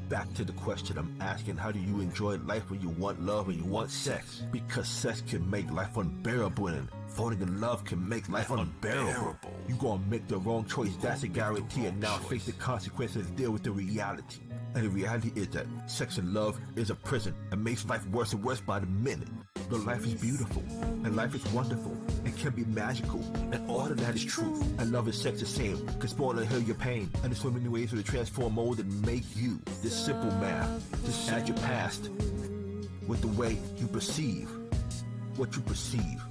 Back to the question I'm asking, how do you enjoy life when you want love and you want sex? Because sex can make life unbearable, and falling in love can make life unbearable. You gonna make the wrong choice, that's a guarantee, and now face the consequences and deal with the reality. And the reality is that sex and love is a prison and makes life worse and worse by the minute. But life is beautiful, and life is wonderful, and can be magical, and all of that is truth. And love and sex the same, can spoil and heal your pain, and there's so many ways to transform, mold, and make you. This simple math, just add your past with the way you perceive what you perceive.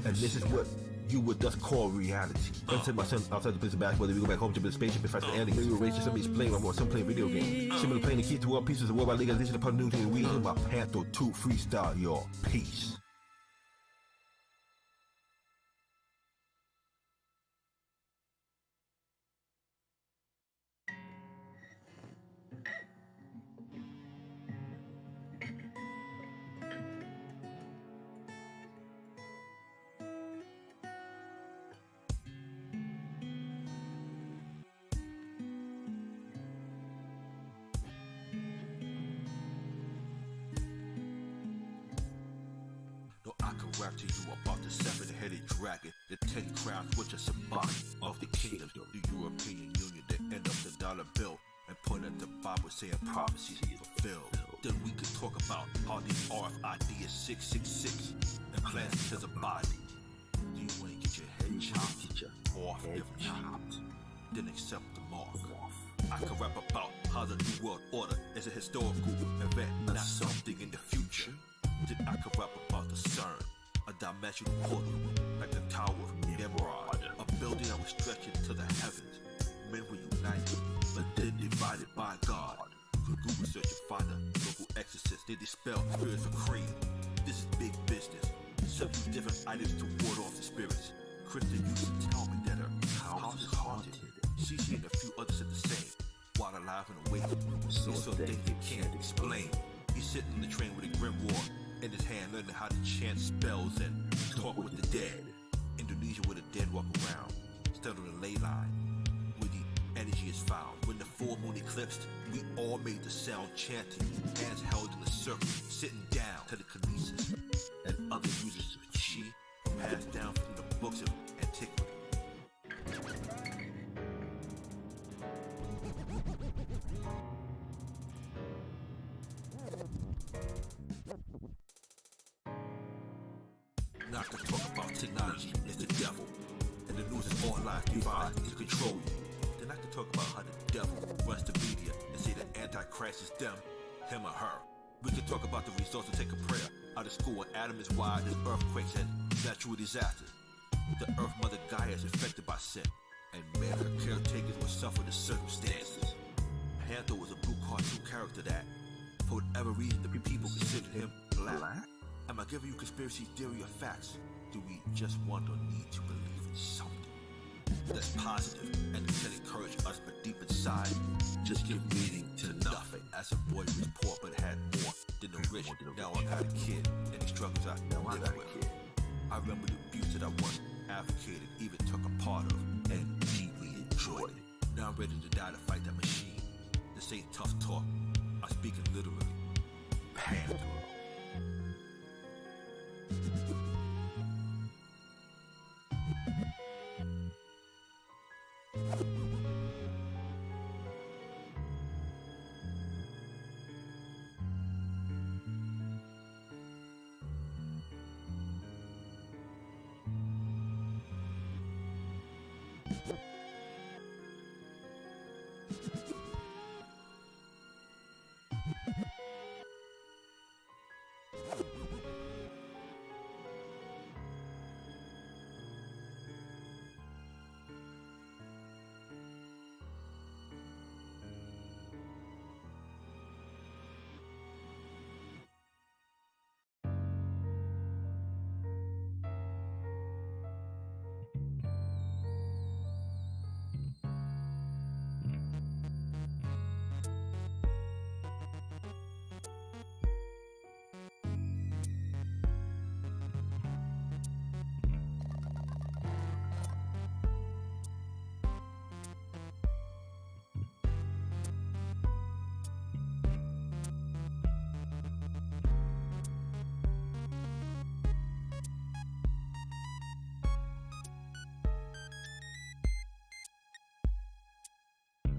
And this is what You would thus call reality. Every time my son outside the business basketball, then we go back home to the spaceship and fight the aliens. Maybe we'll race to somebody's plane while some playing video games. Similar playing the key to world pieces of world by legalization upon new thing. We in my Panther 2 freestyle, y'all. Peace. No, I can rap to you about the seven-headed dragon, the 10 crowns which are symbolic of the kingdom, the European Union, the end of the dollar bill, and point at the Bible saying prophecies is fulfilled. Then we could talk about how the RFID is 666 and plans to the body. Do you want to get your head chopped off if chopped? Then accept the mark. I can rap about how the New World Order is a historical event, not something in the future. Then I could rap about the CERN, a dimensional portal, like the Tower of Nimrod, a building that was stretched into the heavens. Men were united, but then divided by God. You could Google search and find a local exorcist. They dispel spirits for cream. This is big business. Several different items to ward off the spirits. Krista used to tell me that her house is haunted. Cece and a few others said the same. While alive and awake, so things they can't explain. He's sitting on the train with a grimoire in his hand, learning how to chant spells and talk with the dead. Indonesia where the dead walk around, stand on the ley line where the energy is found. When the full moon eclipsed, we all made the sound chanting, hands held in a circle, sitting down. Telekinesis and other uses of chi passed down from the books of antiquity. Not to talk about technology is the devil, and the news is all lies designed to control you. Then I can talk about how the devil runs the media and say the Antichrist is them, him or her. We can talk about the results of take a prayer out of school when Adam is wired as earthquakes and natural disasters. The earth mother Gaia is affected by sin, and man, her caretakers will suffer the circumstances. Panther was a blue cartoon character that, for whatever reason, the people considered him black. Am I giving you conspiracy theory or facts? Do we just want or need to believe in something that's positive and can encourage us, but deep inside, just give meaning to nothing? As a boy who was poor but had more than the rich, now I got a kid, and the struggles I lived with. I remember the abuse that I once advocated, even took a part of, and deeply enjoyed it. Now I'm ready to die to fight that machine. This ain't tough talk. I'm speaking literally. Panther.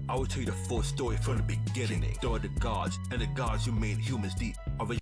I will tell you the full story from the beginning. There are the gods, and the gods who made humans the original.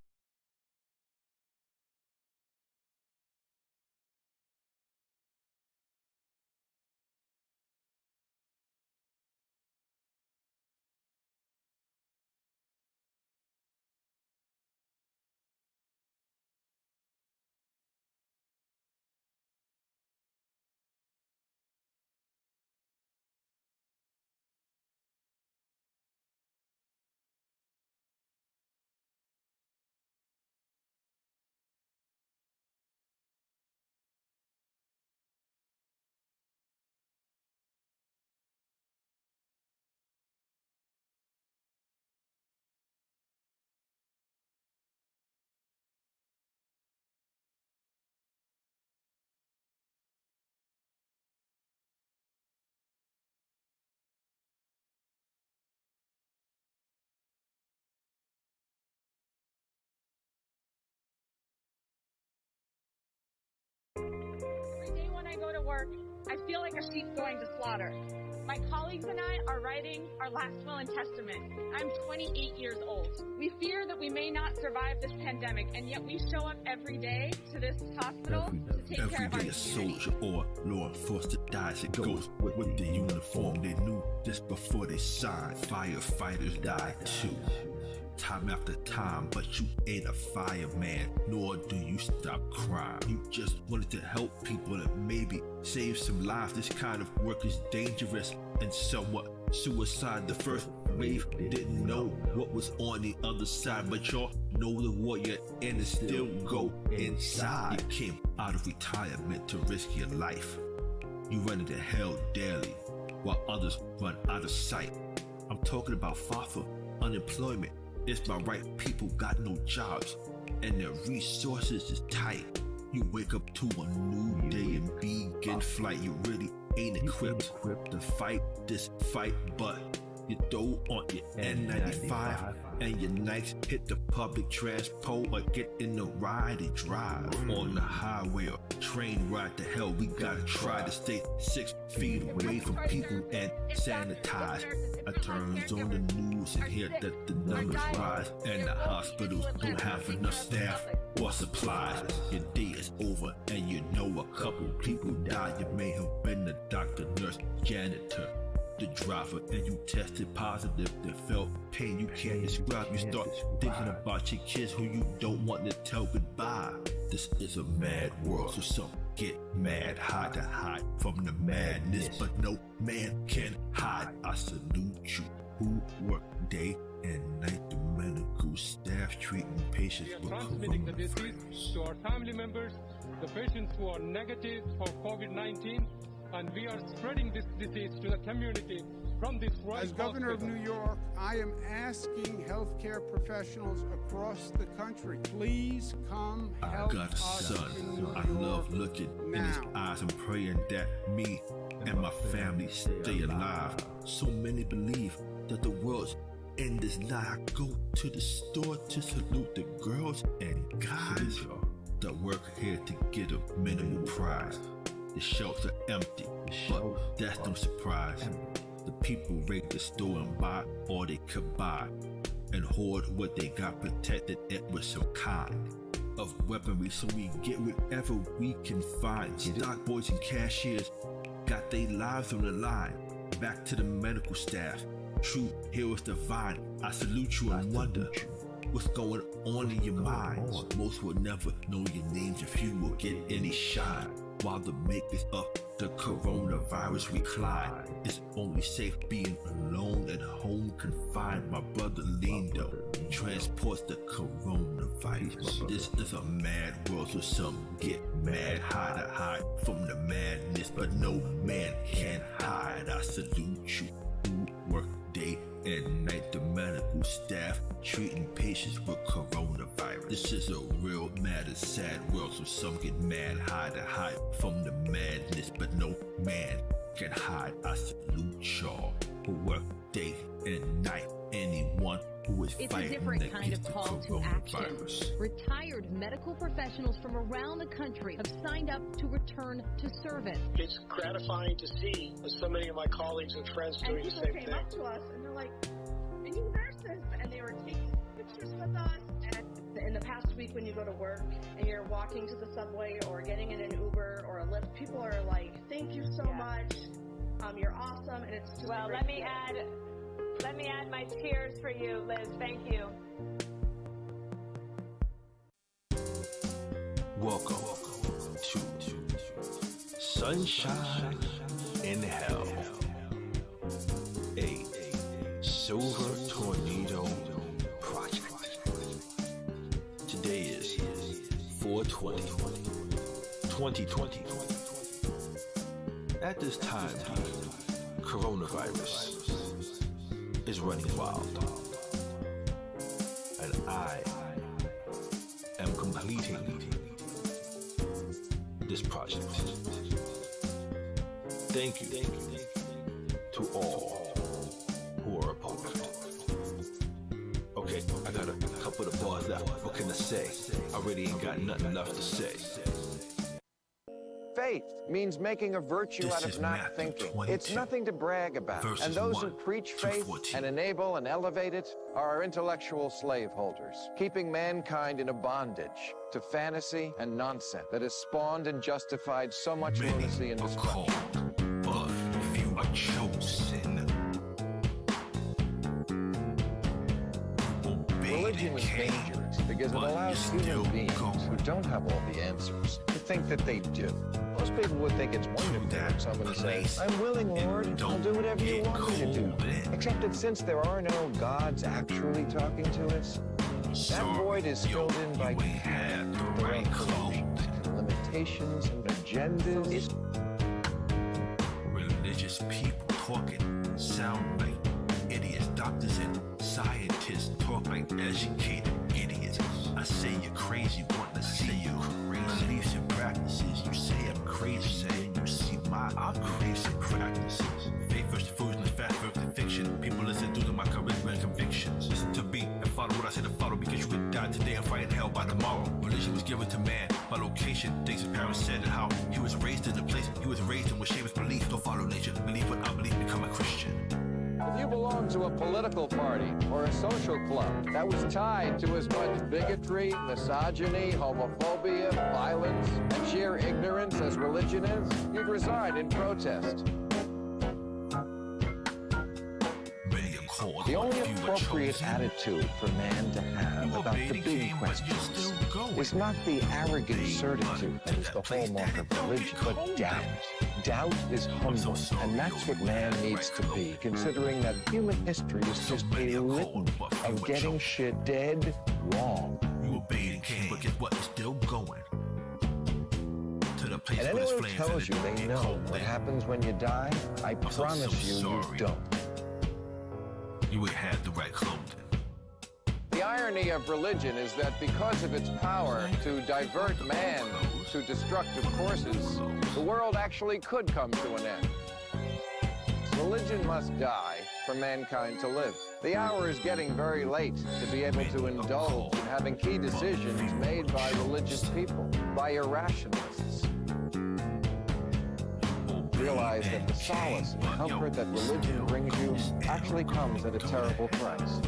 work, I feel like a sheep going to slaughter. My colleagues and I are writing our last will and testament. I'm 28 years old. We fear that we may not survive this pandemic, and yet we show up every day to this hospital to take care of our Every day a community. soldier or law enforcement dies. It goes with the uniform. They knew this before they signed. Firefighters die too. Time after time, but you ain't a fireman, nor do you stop crime. You just wanted to help people and maybe save some lives. This kind of work is dangerous and somewhat suicide. The first wave didn't know what was on the other side, but y'all know the war you're in and still go inside. You came out of retirement to risk your life. You run into hell daily, while others run out of sight. I'm talking about FAFA, unemployment. It's my right people got no jobs, and their resources is tight. You wake up to a new day and begin flight. You really ain't equipped to fight this fight, but you throw on your N95 and your nights hit the public transport or get in the ride and drive on the highway or train ride to hell. We gotta try to stay 6 feet away from people and sanitize. I turns on the news and hear that the numbers rise and the hospitals don't have enough staff or supplies. Your day is over and you know a couple people died. You may have been the doctor, nurse, janitor, the driver, and you tested positive. They felt pain you can't describe. You start thinking about your kids who you don't want to tell goodbye. This is a mad world, so some get mad, hide to hide from the madness, but no man can hide. I salute you who work day and night, the medical staff treating patients with Transmitting the disease coronavirus. to our family members, the patients who are negative for COVID-19, and we are spreading this disease to the community from this right As Governor of hospital. New York, I am asking healthcare professionals across the country, please come I help got a us son. in New I York love looking in his now. eyes and praying that me and my family stay alive. So many believe that the world's end is nigh. I go to the store to salute the girls and guys that work here to get a minimum prize. The shelves are empty, but that's no surprise. The people raid the store and buy all they could buy and hoard what they got, protected it with some kind of weaponry, so we get whatever we can find. Stock boys and cashiers got their lives on the line. Back to the medical staff, true heroes divine. I salute you and wonder what's going on in your minds. Most will never know your names if you will get any shine. While the makers of the coronavirus recline, it's only safe being alone at home confined. My brother Lindo transports the coronavirus. This is a mad world, so some get mad, hide to hide from the madness, but no man can hide. I salute you who work day and night, the medical staff treating patients with coronavirus. This is a real mad and sad world, so some get mad, hide to hide from the madness, but no man can hide. I salute y'all who work day and night. Anyone who is It's a fighting different kind against of the call to action. coronavirus. Retired medical professionals from around the country have signed up to return to service. It's gratifying to see so many of my colleagues and friends And doing the people same came thing. up to us and they're like, "Are you nurses?" And they were taking pictures with us. And in the past week, when you go to work and you're walking to the subway or getting in an Uber or a Lyft, people are like, "Thank you so much. You're awesome." And it's just a Well, great feeling. let me add my cheers for you, Liz. Thank you. Welcome to Sunshine in Hell, a Silver Tornado project. Today is 4/20/2020. At this time, coronavirus is running wild, and I am completing this project. Thank you to all who are a part of it. Okay, I got a couple of bars left. What can I say? I really ain't got nothing left to say. Faith means making a virtue This out is of not Matthew thinking. 22, It's nothing to brag about. verses And those who 1 preach to faith 14. and enable and elevate it are our intellectual slaveholders, keeping mankind in a bondage to fantasy and nonsense that has spawned and justified so much Many lunacy and are destruction. called, but few are chosen. Religion is dangerous because it allows human beings who don't have all the answers to think that they do. Most people would think it's wonderful when someone says, I'm willing, Lord, I'll do whatever you want me to do. Except that since there are no gods actually talking to us, that void is filled in by their own collusions and limitations and agendas. Religious people talking sound like idiots. Doctors and scientists talk like educated idiots. I say you're crazy, want to see you crazy. Beliefs and practices, you say I'm crazy, saying you see my beliefs and practices. Faith versus foolishness, fact versus fiction. People listen due to my charisma and convictions. Listen to me and follow what I say to follow, because you would die today and fight in hell by tomorrow. Religion was given to man by location. Things his parents said and how he was raised in the place he was raised in, which shaped his belief. Don't follow nature, believe what I believe, become a Christian. If you belong to a political party or a social club that was tied to as much bigotry, misogyny, homophobia, violence, and sheer ignorance as religion is, you'd resign in protest. The only appropriate attitude for man to have about the big questions is not the arrogant certitude that is the hallmark of religion, but doubt. Doubt is humble, and that's what man needs to be, considering that human history is just a litany of getting shit dead wrong. You obeyed and came, but guess what? It's still going. To the place And where it's anyone who flames tells you they know what happens when you die, I promise you, you don't. You ain't had the right clothing. The irony of religion is that because of its power to divert man to destructive courses, the world actually could come to an end. Religion must die for mankind to live. The hour is getting very late to be able to indulge in having key decisions made by religious people, by irrationalists. Realize that the solace and comfort that religion brings you actually comes at a terrible price.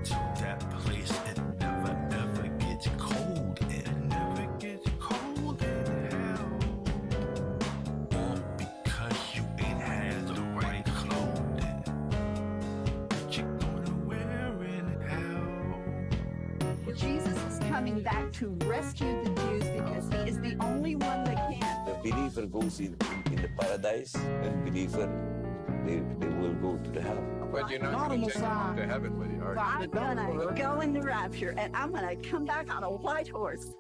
To that place, it never ever gets cold. It never gets cold in hell. All because you ain't had the right clothing. What you gonna wear in hell? Jesus is coming back to rescue the Jews because he is the only one that can. The believer goes in the paradise, and believer, they will go to the hell. But you're not going to take them to heaven with you, are you? I'm gonna go in the rapture, and I'm gonna come back on a white horse.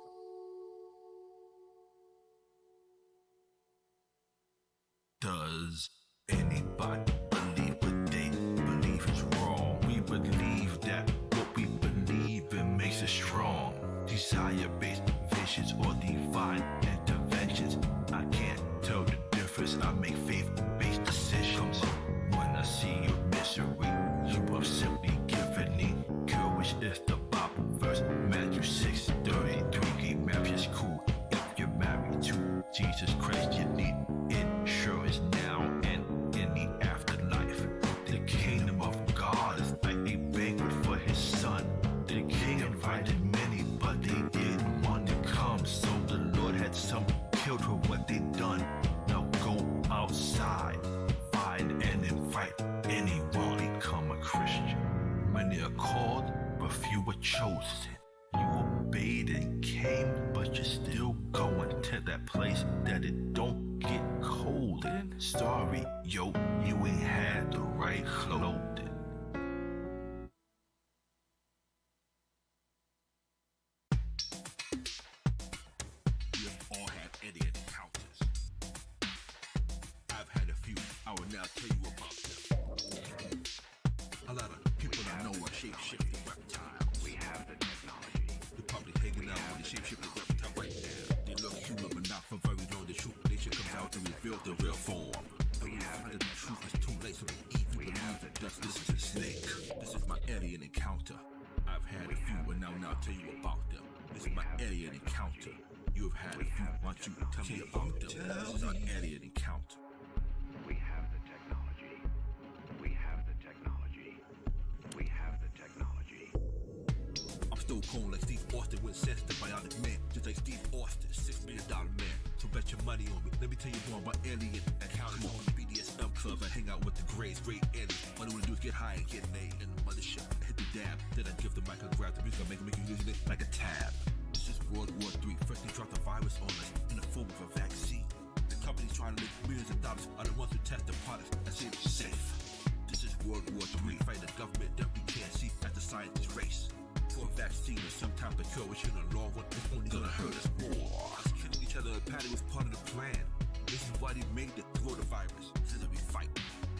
Does anybody believe what they believe is wrong? We believe that what we believe in makes us strong. Desire-based visions or divine interventions. I can't tell the difference. I make faith-based decisions. When I see your misery, you have simply given me courage. Is the Bible verse Matthew 6:33. Gay marriage is cool if you're married to Jesus Christ. You need insurance now and in the afterlife. The kingdom of God is like a banquet for his son. The king invited many, but they didn't want to come. So the Lord had some killed for what they done. Now go outside, find and invite anyone. Become a Christian. Many are called, but few are chosen. You obeyed and came, but you're still going to that place that it don't get cold in. Sorry, yo, you ain't had the right clothing. We've all had idiot encounters. I've had a few. I will now tell you about them. A lot of people I know are shape-shifting reptiles. We have the technology. You're probably hanging out with the shape-shifting reptile right now. They look human, but not for very long. The true nature comes out to reveal the real form. But you find that the truth is too late, so be evil. Believe it. Just listen to the snake. This is my alien encounter. I've had a few, and now I'll tell you about them. This is my alien encounter. You have had a few Tell me about them. This is our alien encounter. We have the technology. We have the technology. We have the technology. I'm still cold like Steve Austin with sense the bionic man. Just like Steve Austin, $6 million man. So bet your money on me. Let me tell you more about alien encounters on the BDSM club. I hang out with the great aliens. All I wanna do is get high and get laid in the mothership. Hit the dab, then I give the mic and grab the music. I make you using it like a tab. This is World War III. First they dropped the virus on us in the form of a vaccine. The companies trying to make millions of dollars are the ones who test the products and say it's safe. This is World War III. Fight the government that we can't see as the scientist race. For a vaccine or some type of cure, which in the long run is only gonna hurt us more. Us killing each other in panic was part of the plan. This is why they made the coronavirus. So that we fight.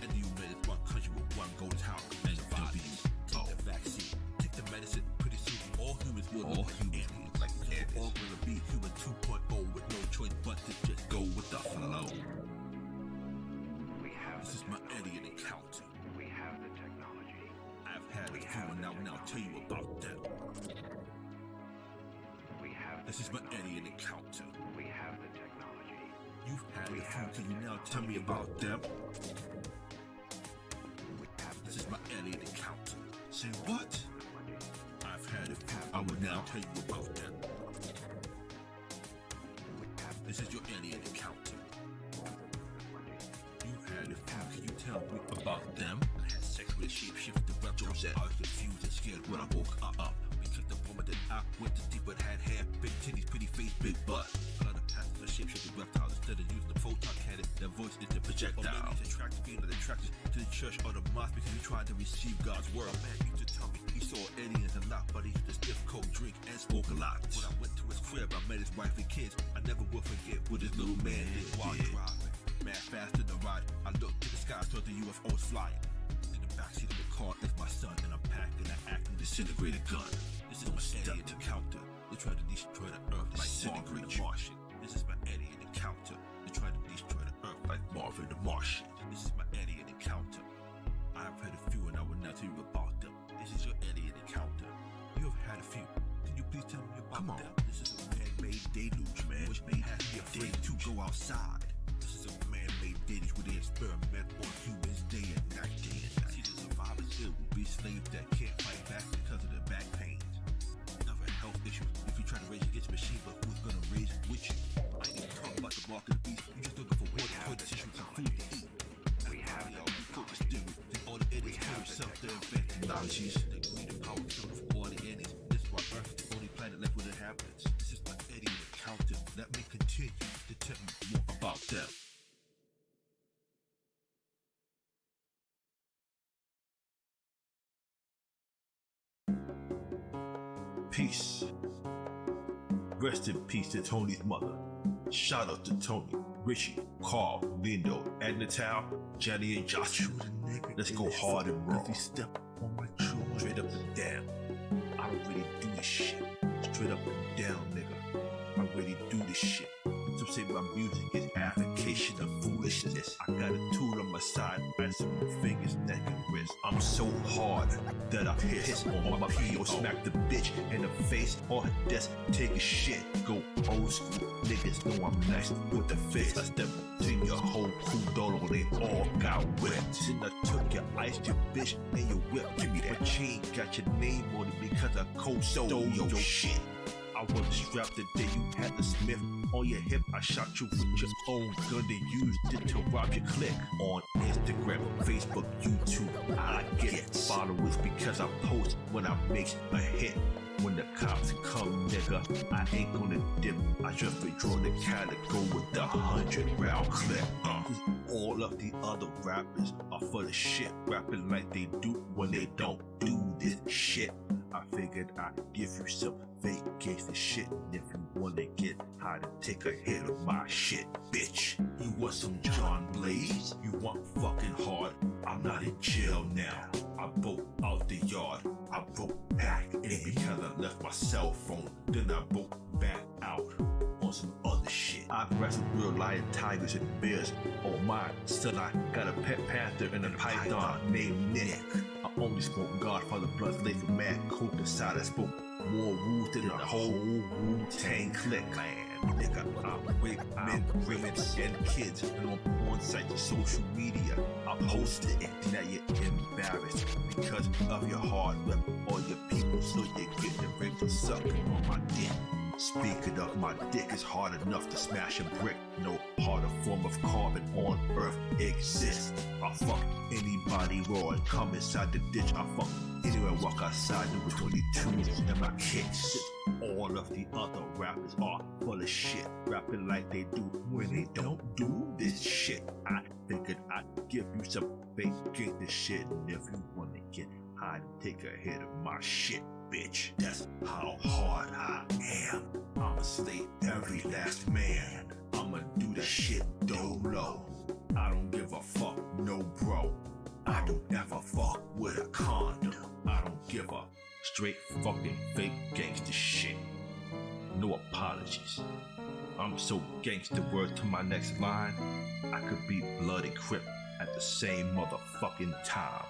And the United one country with one goal is how and values. Take the vaccine, take the medicine. Pretty soon, all humans will be aliens. Like we're all gonna be human 2.0 with no choice but to just go with the flow. This is my alien encounter. We have the technology. I've had a few and I will now tell you about them. We have This is my alien encounter. We have the technology. You've had a few, can you now tell me about them? This is my alien encounter. Say what? I've had a few, I will now tell you about them. This is your alien encounter. You had a few, can you tell me about them? I had sex with a shapeshifter reptiles that I was confused and scared when I woke up. Because the woman that I went to deep but had hair, big titties, pretty face, big butt. A lot of pastors are shapeshifter reptiles instead of using the photon cannon. Their voice is the projectile. Or maybe it's attracted being attracted to the church or the mosque because he tried to receive God's word. A man used to tell me he saw aliens a lot, but he used to stiff cold drink and smoke a lot. When I went to his crib, I met his wife and kids. I never will forget what this little man did while driving. Man faster than ride. I looked to the sky, saw the UFOs flying. In the backseat of the car is my son, and I'm packing an acting disintegrated gun. This is my alien encounter. They try to destroy the earth like Marvin the Martian. This is my alien encounter. They try to destroy the earth like Marvin the Martian. This is my alien encounter. I have had a few and I will not tell you about them. This is your alien encounter. You have had a few. Can you please tell me about them? This is a man-made deluge, man, which may have me afraid to go outside. This is a man-made deluge where they experiment on humans day and night. See, the survivors here will be slaves that can't fight back because of their back pains. Another health issue. If you try to raise against machine, but who's gonna raise it with you? I ain't even talking about the mark of the beast. You just looking for water, toilet tissue, and food to eat. We have all you focus doing. Then all it is to yourself to invent technologies. They greed and power coming from all the aliens. This is why Earth is the only planet left with inhabitants. This is my alien encounter. Let me continue to tell you more about them. Peace. Rest in peace to Tony's mother. Shout out to Tony, Richie, Carl, Lindo, Agnetal, Johnny, and Joshua. Let's go hard and raw. Step on my children. Straight up and down. I don't really do this shit. Straight up and down, nigga. I really do this shit. Some say my music is application of foolishness. I got a tool on my side, and some fingers, neck, and wrist. I'm so hard that I piss on my PO, smack the bitch in the face on her desk, take a shit. Go old school, niggas know I'm nice with the fist. I step to your whole crew, dolo, they all got whipped. And I took your ice, your bitch, and your whip. Give me that chain, got your name on it because I cold stole your shit. I was strapped the day you had the Smith on your hip. I shot you with your own gun and used it to rob your clique. On Instagram, Facebook, YouTube, I get followers because I post when I make a hit. When the cops come, nigga, I ain't gonna dip. I just withdraw the kind to go with the 100-round clip. All of the other rappers are for the shit, rapping like they do when they don't do this shit. I figured I'd give you some fake gangsta shit, and if you wanna get high, to take a hit of my shit, bitch. You want some John Blaze? You want fucking hard? I'm not in jail now. I broke out the yard. I broke back in because I left my cell phone. Then I broke back out on some other shit. I've wrestled real lion, tigers, and bears. Oh my, son, I got a pet panther and a python named Nick. I only smoke Godfather blood laced with mad coke inside. I spoke more rules than the whole Wu-Tang clique. Man, nigga, I'm rape men, women, and kids. And on porn sites and social media, I posted it. Now you're embarrassed because of your hard rep or your people. So you get the rape and sucking on my dick. Speaking of, my dick is hard enough to smash a brick. No harder form of carbon on earth exists. I fuck anybody raw and come inside the ditch. I fuck anywhere, walk outside with 22s and my kicks. All of the other rappers are full of shit, rapping like they do when they don't do this shit. I figured I'd give you some fake gangster shit, and if you wanna get high, take a hit of my shit, bitch. That's how hard I am. I'ma slay every last man. I'ma do that shit dolo. I don't give a fuck, no bro. I don't ever fuck with a condom. I don't give a straight fucking fake gangster shit. No apologies. I'm so gangster, word to my next line. I could be blood and crip at the same motherfucking time.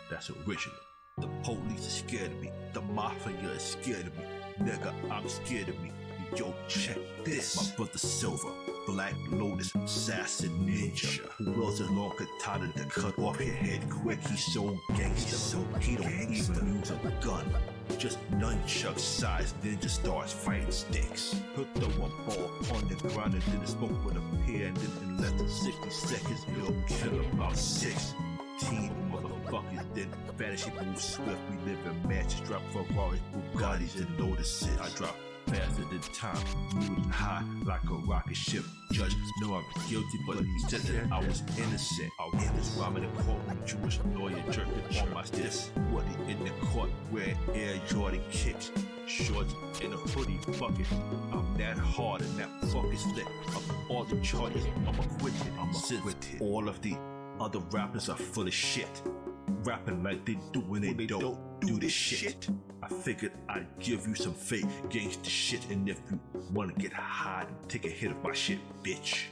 That's original. The police are scared of me. The mafia is scared of me. Nigga, I'm scared of me. Yo, check this. My brother Silver, Black Lotus, assassin ninja, who wields a long katana to cut off your head quick. He's so gangster, so he don't even use a gun. Just nunchuck size ninja stars fighting sticks. Put the one ball on the ground and then the smoke would appear, and then in less than 60 seconds he'll kill about 16 motherfuckers. Then fantasy moves swift. We live in matches, drop Ferraris, Bugattis, and Lotuses. I drop faster than time, moving high like a rocket ship. Judge know I'm guilty, but he said that I was innocent. I was rhyming in court with Jewish lawyer jerking on my stiffs. What in the court wearing Air Jordan kicks, shorts and a hoodie bucket. I'm that hard and that fucking slick. Of all the charges, I'm acquitted. I'm acquitted. All of the other rappers are full of shit, rapping like they do when they don't do this shit. I figured I'd give you some fake gangster shit, and if you wanna get high, then take a hit of my shit, bitch.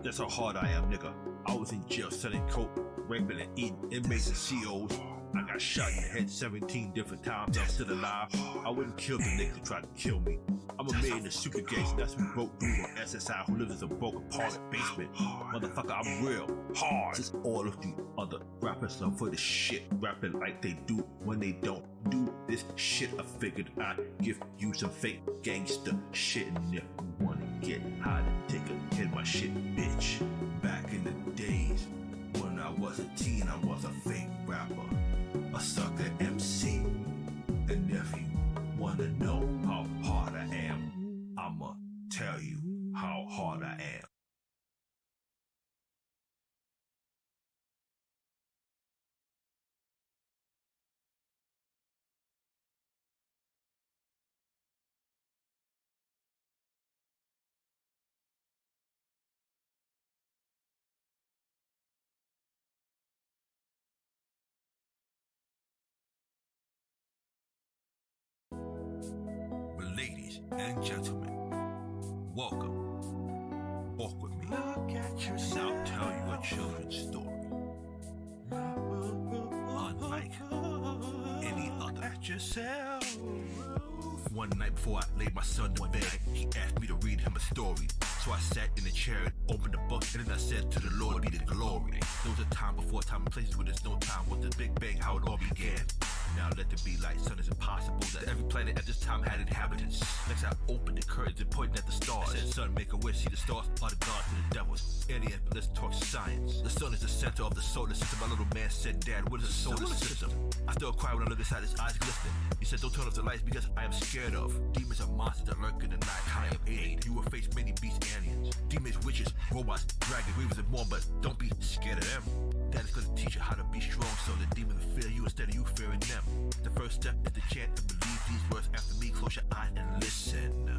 That's how hard I am, nigga. I was in jail selling coke, raping and eating inmates and COs. I got shot in the head 17 different times. I'm still alive. I wouldn't kill the niggas who tried to kill me. I'm a man in a super gangster. That's who broke dude on SSI, who lives in a broken apartment basement. Motherfucker, I'm real hard. Since all of the other rappers are for the shit, rapping like they do when they don't do this shit. I figured I'd give you some fake gangster shit, and if you wanna get high, then take a hit of my shit, bitch. Back in the days when I was a teen, I was a fake rapper, a sucker MC. And if you wanna know how hard I am, I'ma tell you how hard I am. Ladies and gentlemen, welcome. Walk with me, and I'll tell you a children's story. Unlike any other. One night before I laid my son to bed, he asked me to read him a story. So I sat in the chair and opened the book, and then I said, to the Lord be the glory. There was a time before time and places where there's no time. Was the Big Bang how it all began. Now let there be light, son, it's impossible that every planet at this time had inhabitants. Next I opened the curtains and pointed at the stars. I said, son, make a wish, see the stars are the gods to the devils. Aliens, but let's talk science. The sun is the center of the solar system. My little man said, Dad, what is a solar system? I still cry when I look inside his eyes glistening. He said, don't turn off the lights because I am scared of demons and monsters that lurk in the night. I am 8. You will face many beast aliens, demons, witches, robots, dragons, weavers, and more, but don't be scared of them. That is going to teach you how to be strong, so the demons will fear you instead of you fearing them. The first step is to chant and believe these words after me. Close your eyes and listen.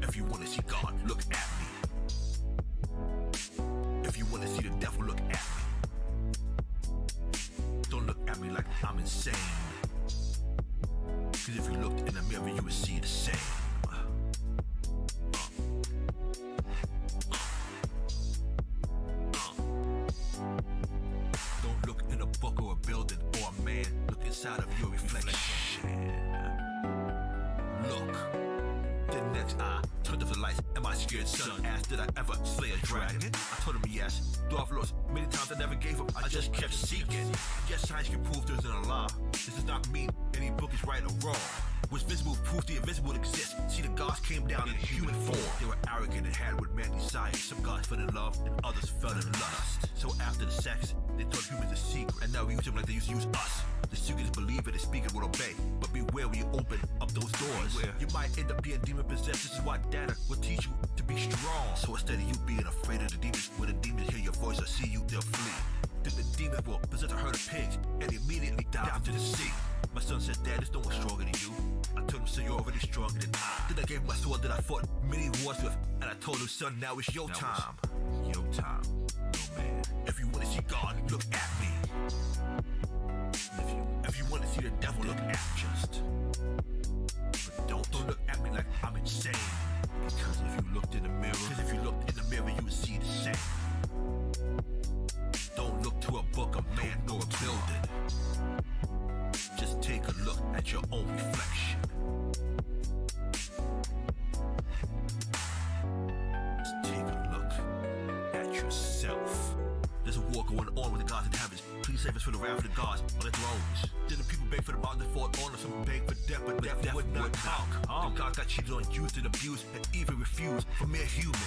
If you want to see God, look at me. If you want to see the devil, look at me. Don't look at me like I'm insane. Cause if you looked in the mirror, you would see the same. Don't look in a book or a building or a man. Look inside of your reflection. Then next I turned off the lights and my scared son asked, did I ever slay a dragon? I told him yes, though I've lost many times I never gave up, I just kept seeking. Yes, science can prove there's an Allah. This does not mean any book is right or wrong. Was visible proof the invisible exists. See, the gods came down in human form. They were arrogant and had what man desired. Some gods fell in love and others fell in lust. So after the sex, they thought humans a secret, and now we use them like they used to use us. The secret is believe it, the speaker will obey. But beware when you open up those doors. You might end up being demon possessed. This is why data will teach you to be strong. So instead of you being afraid of the demons, when the demons hear your voice or see you, they'll flee. Then the demons will possess a herd of pigs and immediately dive into the sea. My son said, Dad, there's no one stronger than you. I told him, son, you're already stronger than I. Then I gave him my sword that I fought many wars with, and I told him, son, now it's your time. Your time, no man. If you want to see God, look at me. If you want to see the devil, look at just. But don't look at me like I'm insane. Because if you looked in the mirror, you would see the same. Don't look to a book, a man, nor a building. Just take a look at your own reflection. Just take a look at yourself. There's a war going on with the gods in heavens. Please save us from the wrath of the gods on their thrones. Then the people beg for the mountain that fought on, or some beg for death, but death would not come. The gods got cheated on, used and abused, and even refused for mere humans.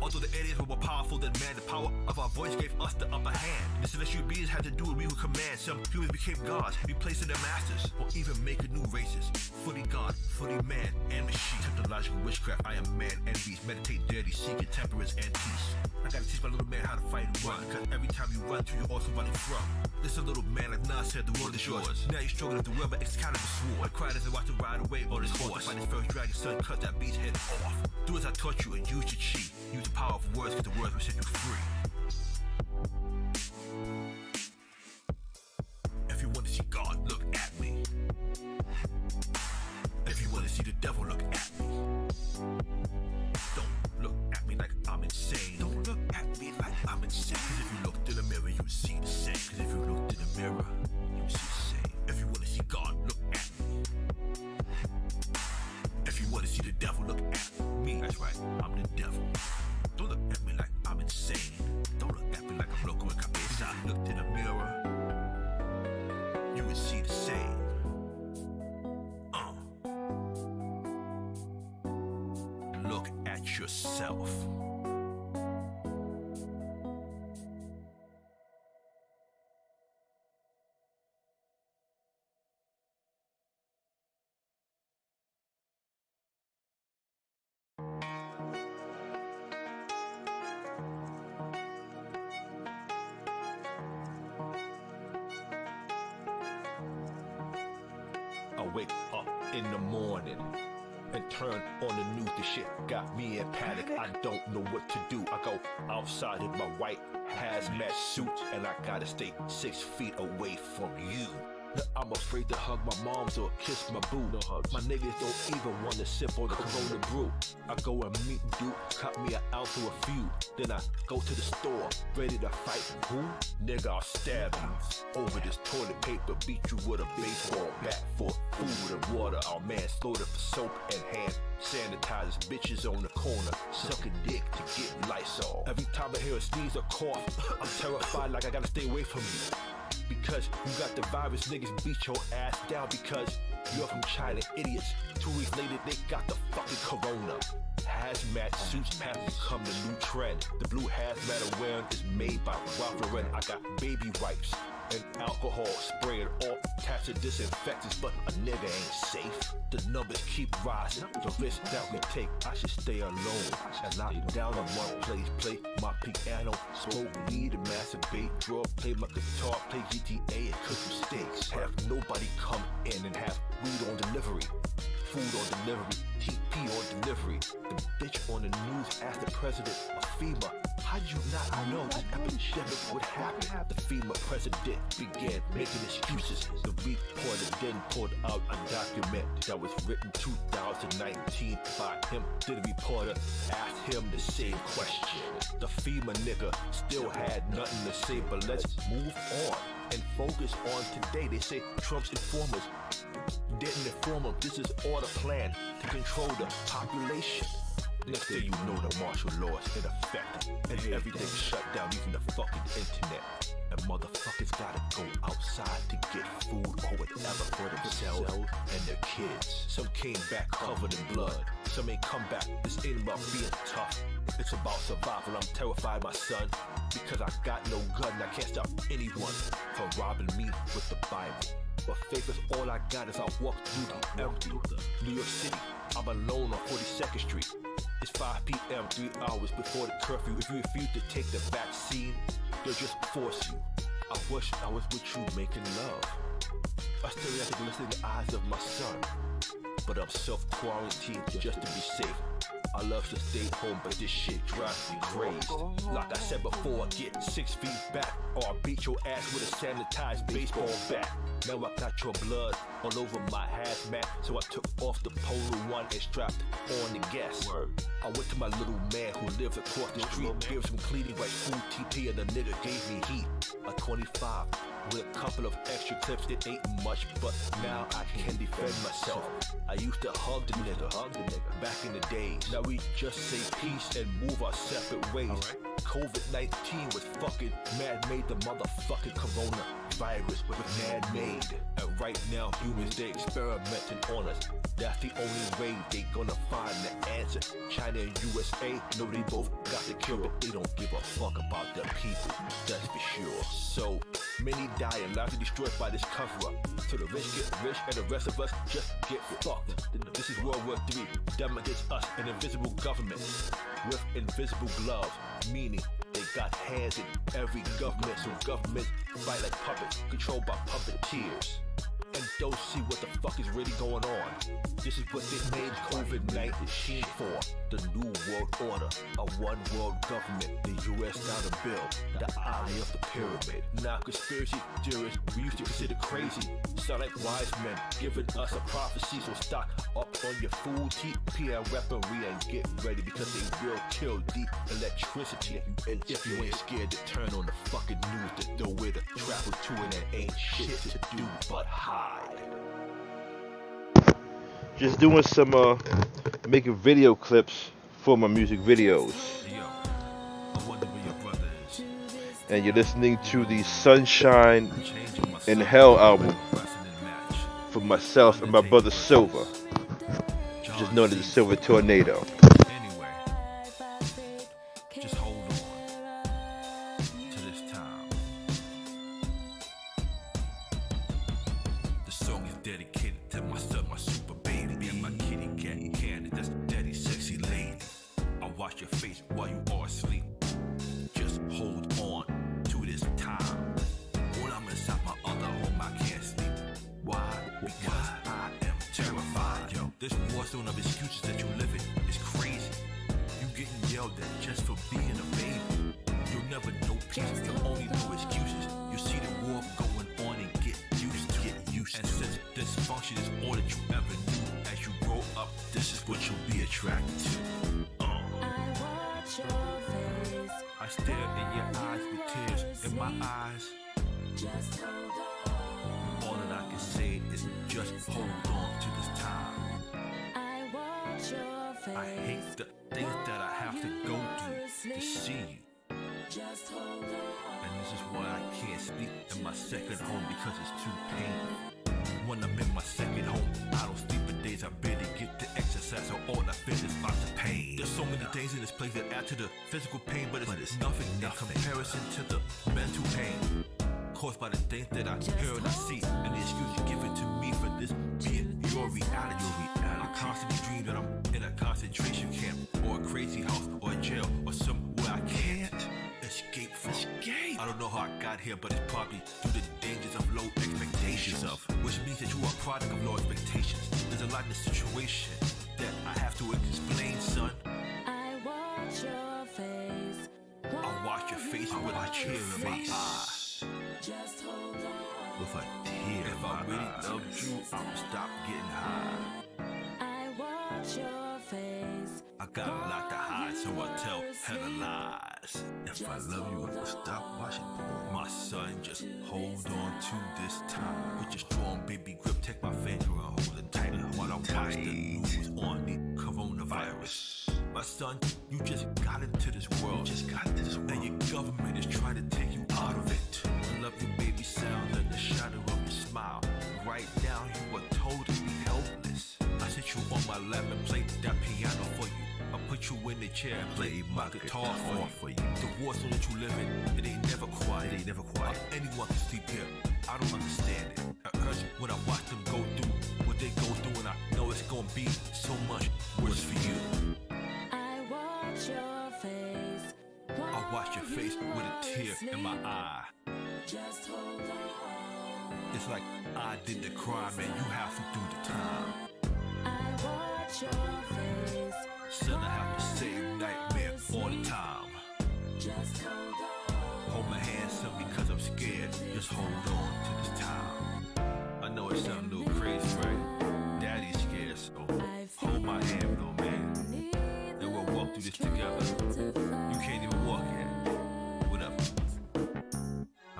Although the aliens were more powerful than man, the power of our voice gave us the upper hand. The celestial beings had to do what we would command. Some humans became gods, replacing their masters, or even making new races. Fully God, fully man, and machine. Technological witchcraft, I am man and beast. Meditate daily, seeking temperance and peace. I gotta teach my little man how to fight and run, cause every time you run to, you're also running from. Listen, little man, like Nas said, the world is yours. Now you're struggling with the world, but it's kind of a sword. I cried as I watched him ride away on his horse. Find his first dragon, son, cut that beast's head off. Do as I taught you and use your chi. Use the power of words, cause the words will set you free. If you want to see God, look at me. If you want to see the devil, look at me. Don't look at me like I'm insane. Don't look at me like I'm insane. Cause if you looked in the mirror, you would see the same. Cause if you looked in the mirror, you would see the same. If you want to see God, look at me. If you want to see the devil, look at me. That's right, I'm the devil. Don't look at me like I'm insane. Don't look at me like I'm loco and cabeza. If you looked in the mirror, you would see the same. Look at yourself. I wake up in the morning and turn on the news. The shit got me in panic. I don't know what to do. I go outside in my white hazmat suit, and I gotta stay 6 feet away from you. I'm afraid to hug my moms or kiss my boo. My niggas don't even want to sip on the Corona brew. I go and meet Duke, cut me an ounce or a few. Then I go to the store, ready to fight. Who? Nigga, I'll stab you. Over this toilet paper, beat you with a baseball bat. For food and water, our man slaughtered for soap and hand sanitizers. Bitches on the corner, sucking dick to get Lysol. Every time I hear a sneeze or cough, I'm terrified like I gotta stay away from you. Because you got the virus, niggas beat your ass down because you're from China, idiots. 2 weeks later, they got the fucking corona. Hazmat suits have become the new trend. The blue hazmat I'm wearing is made by Ralph Lauren. I got baby wipes and alcohol spraying all types of disinfectants, but a nigga ain't safe. The numbers keep rising. The risk that we take, I should stay alone and lock down in one place. Play my piano, smoke weed and masturbate, draw, play my guitar, play GTA and cook some steaks. Have nobody come in and have weed on delivery, food on delivery, TP on delivery. The bitch on the news asked the president of FEMA, how did you not know this epidemic would happen? The FEMA president began making excuses. The reporter then pulled out a document that was written 2019 by him. The reporter asked him the same question. The FEMA nigga still had nothing to say, but let's move on and focus on today. They say Trump's informers Didn't inform them this is all the plan to control the population. Next thing you know, the martial law is in effect, and everything shut down, even the fucking internet. And motherfuckers gotta go outside to get food or whatever for themselves and their kids. Some came back covered in blood. Some ain't come back. This ain't about being tough. It's about survival. I'm terrified, my son, because I got no gun. I can't stop anyone from robbing me with the Bible. But faith is all I got as I walk through the empty New York City. I'm alone on 42nd Street. It's 5 p.m., 3 hours before the curfew. If you refuse to take the vaccine, they'll just force you. I wish I was with you making love. I still have to listen to the eyes of my son, but I'm self-quarantined just to be safe. I love to stay home, but this shit drives me crazy. Like I said before, get 6 feet back, or I'll beat your ass with a sanitized baseball bat. Now I got your blood all over my hazmat, so I took off the polo one and strapped on the gas. I went to my little man who lives across the street, gave some cleaning right food TP, and the nigga gave me heat. A 25 with a couple of extra clips. It ain't much, but now I can defend myself. I used to hug the nigga back in the days. Now we just say peace and move our separate ways. COVID-19 was fucking man-made. The motherfucking coronavirus was man-made. And right now humans, they experimenting on us. That's the only way they gonna find the answer. China and USA know they both got the cure, but they don't give a fuck about the people, that's for sure. So many die and lives are destroyed by this cover-up. So the rich get rich and the rest of us just get fucked. This is World War III. Them against us, an invisible government with invisible gloves, meaning they got hands in every government. So governments fight like puppets, controlled by puppeteers, and don't see what the fuck is really going on. This is what they made COVID-19 for. The new world order, a one world government. The US got a bill, the eye of the pyramid. Now conspiracy theorists we used to consider crazy sound like wise men giving us a prophecy. So stock up on your food, TP and weaponry, and get ready because they will kill the electricity. And if you ain't scared to turn on the fucking news, there's nowhere to travel to, and there ain't shit to do but hide. Just doing some making video clips for my music videos. And you're listening to the Sunshine in Hell album for myself and my brother Silver, just known as the Silver Tornado. Just hold on to this time. The song is dedicated to my son, my super baby, and my kitty cat Candy. That's daddy, sexy lady. I watch your face while you are asleep. Just hold on to this time. When I'm inside my other home, I can't sleep. Why? Because I am terrified. Yo, this war zone of excuses that you live in is crazy. You getting yelled at just for being a baby. You'll never know peace, you'll only know excuses. You see the war going on and get used to it. And since dysfunction is all that you ever knew, as you grow up, this is what you'll be attracted to. I stare in your eyes with tears in my eyes. Just hold on. All that I can say is just hold on to this time. I hate the things that I have to go through to see you. Just hold on. And this is why I can't sleep in my second home, because it's too painful. When I'm in my second home, I don't sleep for days. I barely get to exercise, so all I feel is lots of pain. There's so many things in this place that add to the physical pain, but it's nothing in comparison to the mental pain caused by the things that I hear and I see, and the excuse you're giving to me for this being your reality. I constantly dream that I'm in a concentration camp, or a crazy house, or a jail, or somewhere I can't escape from. I don't know how I got here, but it's probably through the dangers of low expectations of, which means that you are a product of low expectations. There's a lot in the situation that I have to explain, son. I watch your face. I watch your face with a tear in my eyes. Just hold on. With a tear. If I really loved you, I would stop getting high. I watch your face. I got a lot to hide, so I tell hella lies. If I love you, stop watching porn. My son, just hold on to this time. Put your strong baby grip, take my finger and hold it tighter while I watch the news on the coronavirus. My son, you just got into this world, and your government is trying to take you out of it. I love your baby sound and the shadow of your smile. Right now, you are totally helpless. I sit you on my lap and play that piano for you. I put you in the chair and play my guitar for you. The war zone that you live in, it ain't never quiet. Anyone can sleep here. I don't understand it. It hurts when I watch them go through what they go through, and I know it's gonna be so much worse for you. I watch your face. I watch your face with a tear in my eye. Just hold on. It's like I did the crime and you have to do the time. I watch your face. Son, I have the same nightmare all the time. Just hold on. Hold my hand, son, because I'm scared. Just hold on to this time. I know it sounds a little crazy, right? Daddy's scared, so hold my hand, little man. And we'll walk through this together. You can't even walk yet. What up?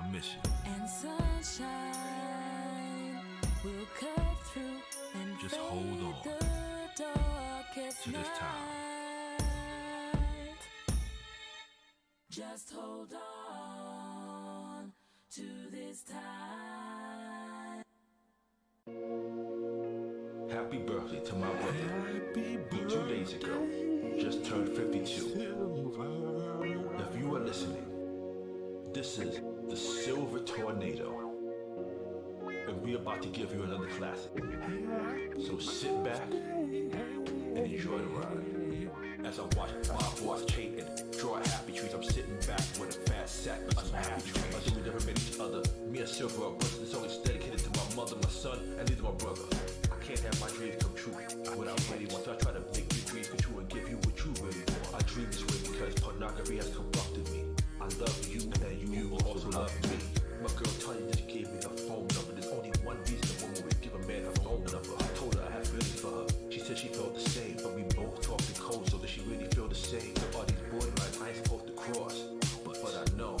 I miss you. And sunshine will cut through and just hold on to this time. Just hold on to this time. Happy birthday to my brother, who 2 days ago just turned 52. If you are listening, this is the Silver Tornado, and we're about to give you another classic. So sit back and enjoy the ride. As I watch my boys chase and draw happy trees, I'm sitting back with a fat sack of some happy trees. Although we never met each other, me and Silver are brothers. This song is dedicated to my mother, my son, and these are my brother. I can't have my dreams come true without really want. So I try to make your dreams come true and give you what you really want. I dream this way because pornography has corrupted me. I love you and you will also love me. My girl Tanya just gave me her phone number. There's only one reason a woman would give a man her phone number. I told her I had feelings for her. She said she felt the same, but we both talked in code, so that she really feel the same. So all these borderlines I ain't supposed to cross, but I know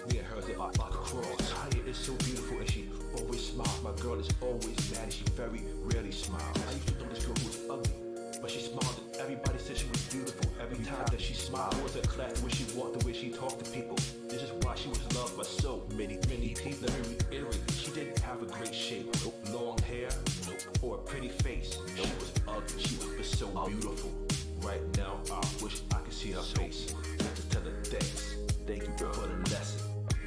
me and her's about to cross. Tanya is so beautiful and she always smiles. My girl is always mad and she very rarely smiles. I used to know this girl who was ugly, but she smiled and everybody said she was beautiful. Every time that she smiled, it was a class, the way she walked, the way she talked to people. This is why she was loved by so many people. Let me reiterate, she didn't have a great shape, long hair, or a pretty face. She was ugly, she was so beautiful. Right now, I wish I could see her face. Just tell her thanks. Thank you for the lesson.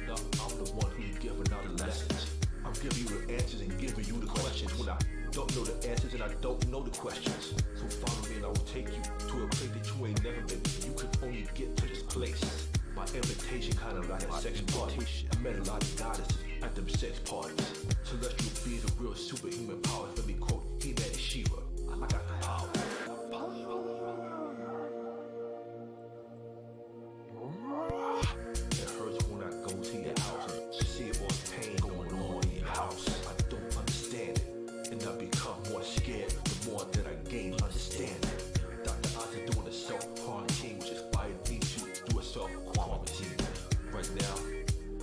Now I'm the one who's giving out the lessons. I'm giving you the answers and giving you the questions when I don't know the answers and I don't know the questions. So follow me and I will take you to a place that you ain't never been. You could only get to this place. My invitation kinda like a sex party. I met a lot of goddesses at them sex parties. Celestial beings of real superhuman powers. Let me quote He-Man and She-Ra. I got the power. It hurts when I go to your house to see all the pain going on in your house. I don't understand it, and I become more scared the more that I gain understanding. Dr. Oz is doing a self-quarantine, which inspired me to do a self-quarantine. Right now,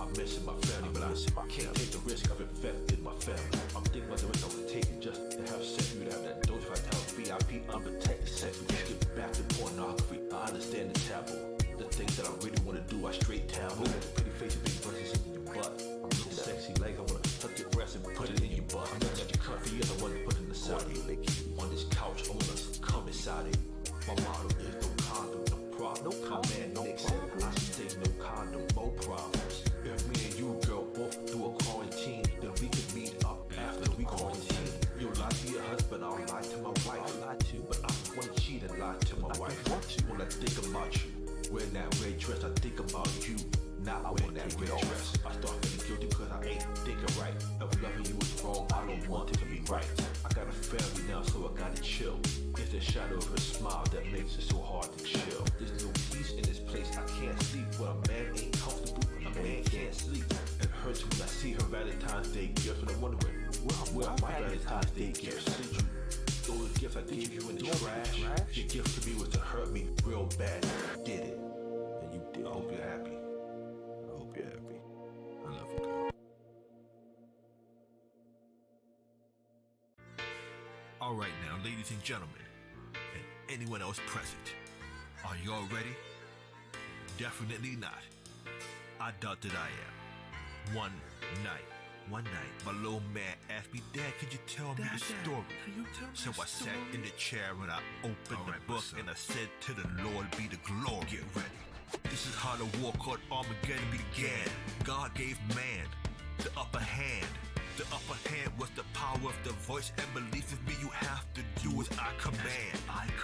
I'm missing my family, but I can't take the risk of infecting my family. I'm thinking about the risk I would take just to have sex with you, to have that dose if I tell VIP unprotected sex. We just get back to pornography. I understand the taboo. The things that I really want to do, I straight taboo. Look at the pretty face and big breasts in your butt. I'm so sexy legs, I want to tuck your breasts and put it in your butt. I'm looking at your comfy ears, I want to put it inside of you. On this couch, I want to come inside of you. My motto is no condom, no problem. No man, no problem. I say no condom, no problems. If me and you, girl, both do a quarantine, then we can meet up after we quarantine. You'll lie to your husband, I'll lie to my wife. I'll lie to you, but I don't want to cheat and lie to my wife. When I think about you, wearing that red dress, I think about you. Not wearing that red dress. I start feeling guilty because I ain't thinking right. If loving you is wrong, I don't want it to be right. I got a family now, so I gotta chill. It's the shadow of her smile that makes it so hard to chill. There's no peace in this place, I can't sleep. When a man ain't comfortable, a man can't sleep. It hurts when I see her Valentine's Day gifts, and I'm wondering, where are my Valentine's Day gifts? Did you throw the gifts I gave you in the trash? Your gift to me was to hurt me ladies and gentlemen, and anyone else present, are y'all ready? Definitely not. I doubt that I am. One night, my little man asked me, Dad, could you tell me the story? So I sat in the chair and I opened the book and I said, to the Lord be the glory. Get ready. This is how the war called Armageddon began. God gave man the upper hand. The upper hand was the power of the voice and belief of me. You have to do as I command.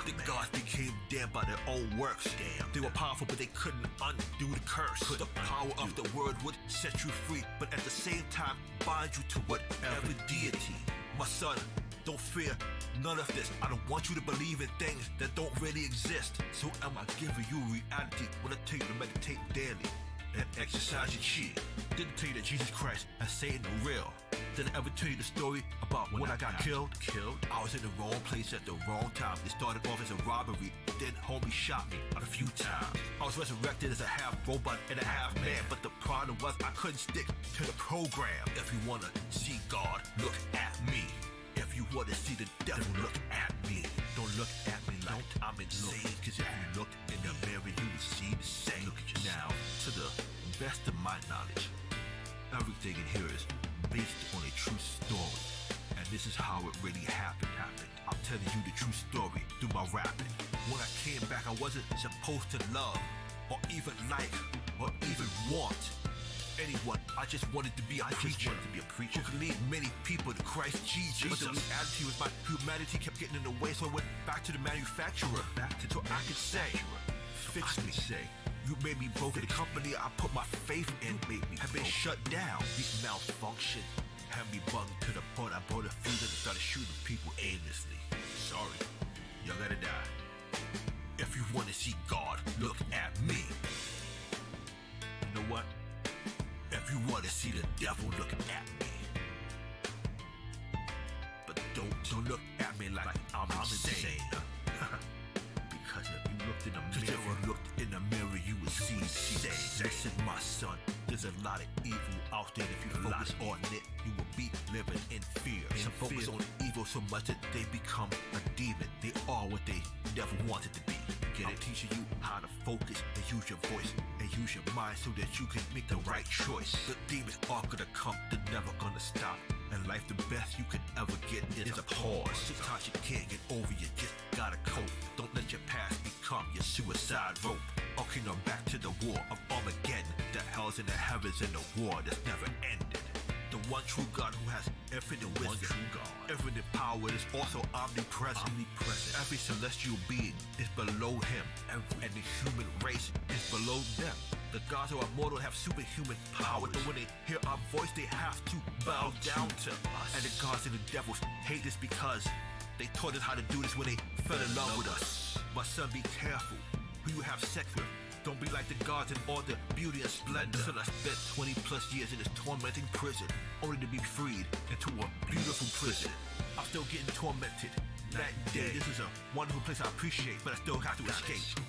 The gods became dead by their own works. They were powerful, but they couldn't undo the curse. The power of the word would set you free, but at the same time bind you to whatever deity. My son, don't fear none of this. I don't want you to believe in things that don't really exist. So am I giving you reality when I tell you to meditate daily and exercise your chi? Didn't tell you that Jesus Christ has saved the real. Did I ever tell you the story about when I got killed? I was in the wrong place at the wrong time. It started off as a robbery, then homie shot me a few times. I was resurrected as a half robot and a half man, but the problem was I couldn't stick to the program. If you wanna see God, look at me. If you wanna see the devil, look at me. Don't look at me like I'm insane, cause if you look in the mirror, you will see the same. Look at you now. To the best of my knowledge, everything in here is based on a true story, and this is how it really happened. I'm telling you the true story through my rapping. When I came back, I wasn't supposed to love, or even like, or even want anyone. I just wanted to be a preacher. Who could lead many people to Christ Jesus. But the reality was my humanity kept getting in the way, so I went back to the manufacturer, so I could say, fix me. You made me broken. The company I put my faith in had been shut down. These malfunctions had me bunged to the point I brought a fuse and started shooting people aimlessly. Sorry, y'all gotta die. If you wanna see God, look at me. You know what? If you wanna see the devil, look at me. But don't look at me like I'm insane. Because if you looked in the mirror, you would see shame. Listen, my son, there's a lot of evil out there. If you focus on it, you will be living in fear. Some focus on evil so much that they become a demon. They are what they never wanted to be. I'm teaching you how to focus and use your voice and use your mind so that you can make the right choice. The demons are gonna come, they're never gonna stop. And life, the best you can ever get is a pause. Sometimes you can't get over, you just gotta cope. Don't let your past become your suicide rope. Okay, now back to the war of Armageddon. The hells and the heavens and the war that's never ended. The one true God who has infinite wisdom, infinite power, is also omnipresent. Every celestial being is below him, and the human race is below them. The gods who are mortal have superhuman power, but when they hear our voice, they have to bow down to us. And the gods and the devils hate us because they taught us how to do this when they fell in love with us. My son, be careful who you have sex with. Don't be like the gods in all the beauty and splendor. So I spent 20 plus years in this tormenting prison, only to be freed into a beautiful prison. I'm still getting tormented night and day. This is a wonderful place I appreciate, but I still have to escape.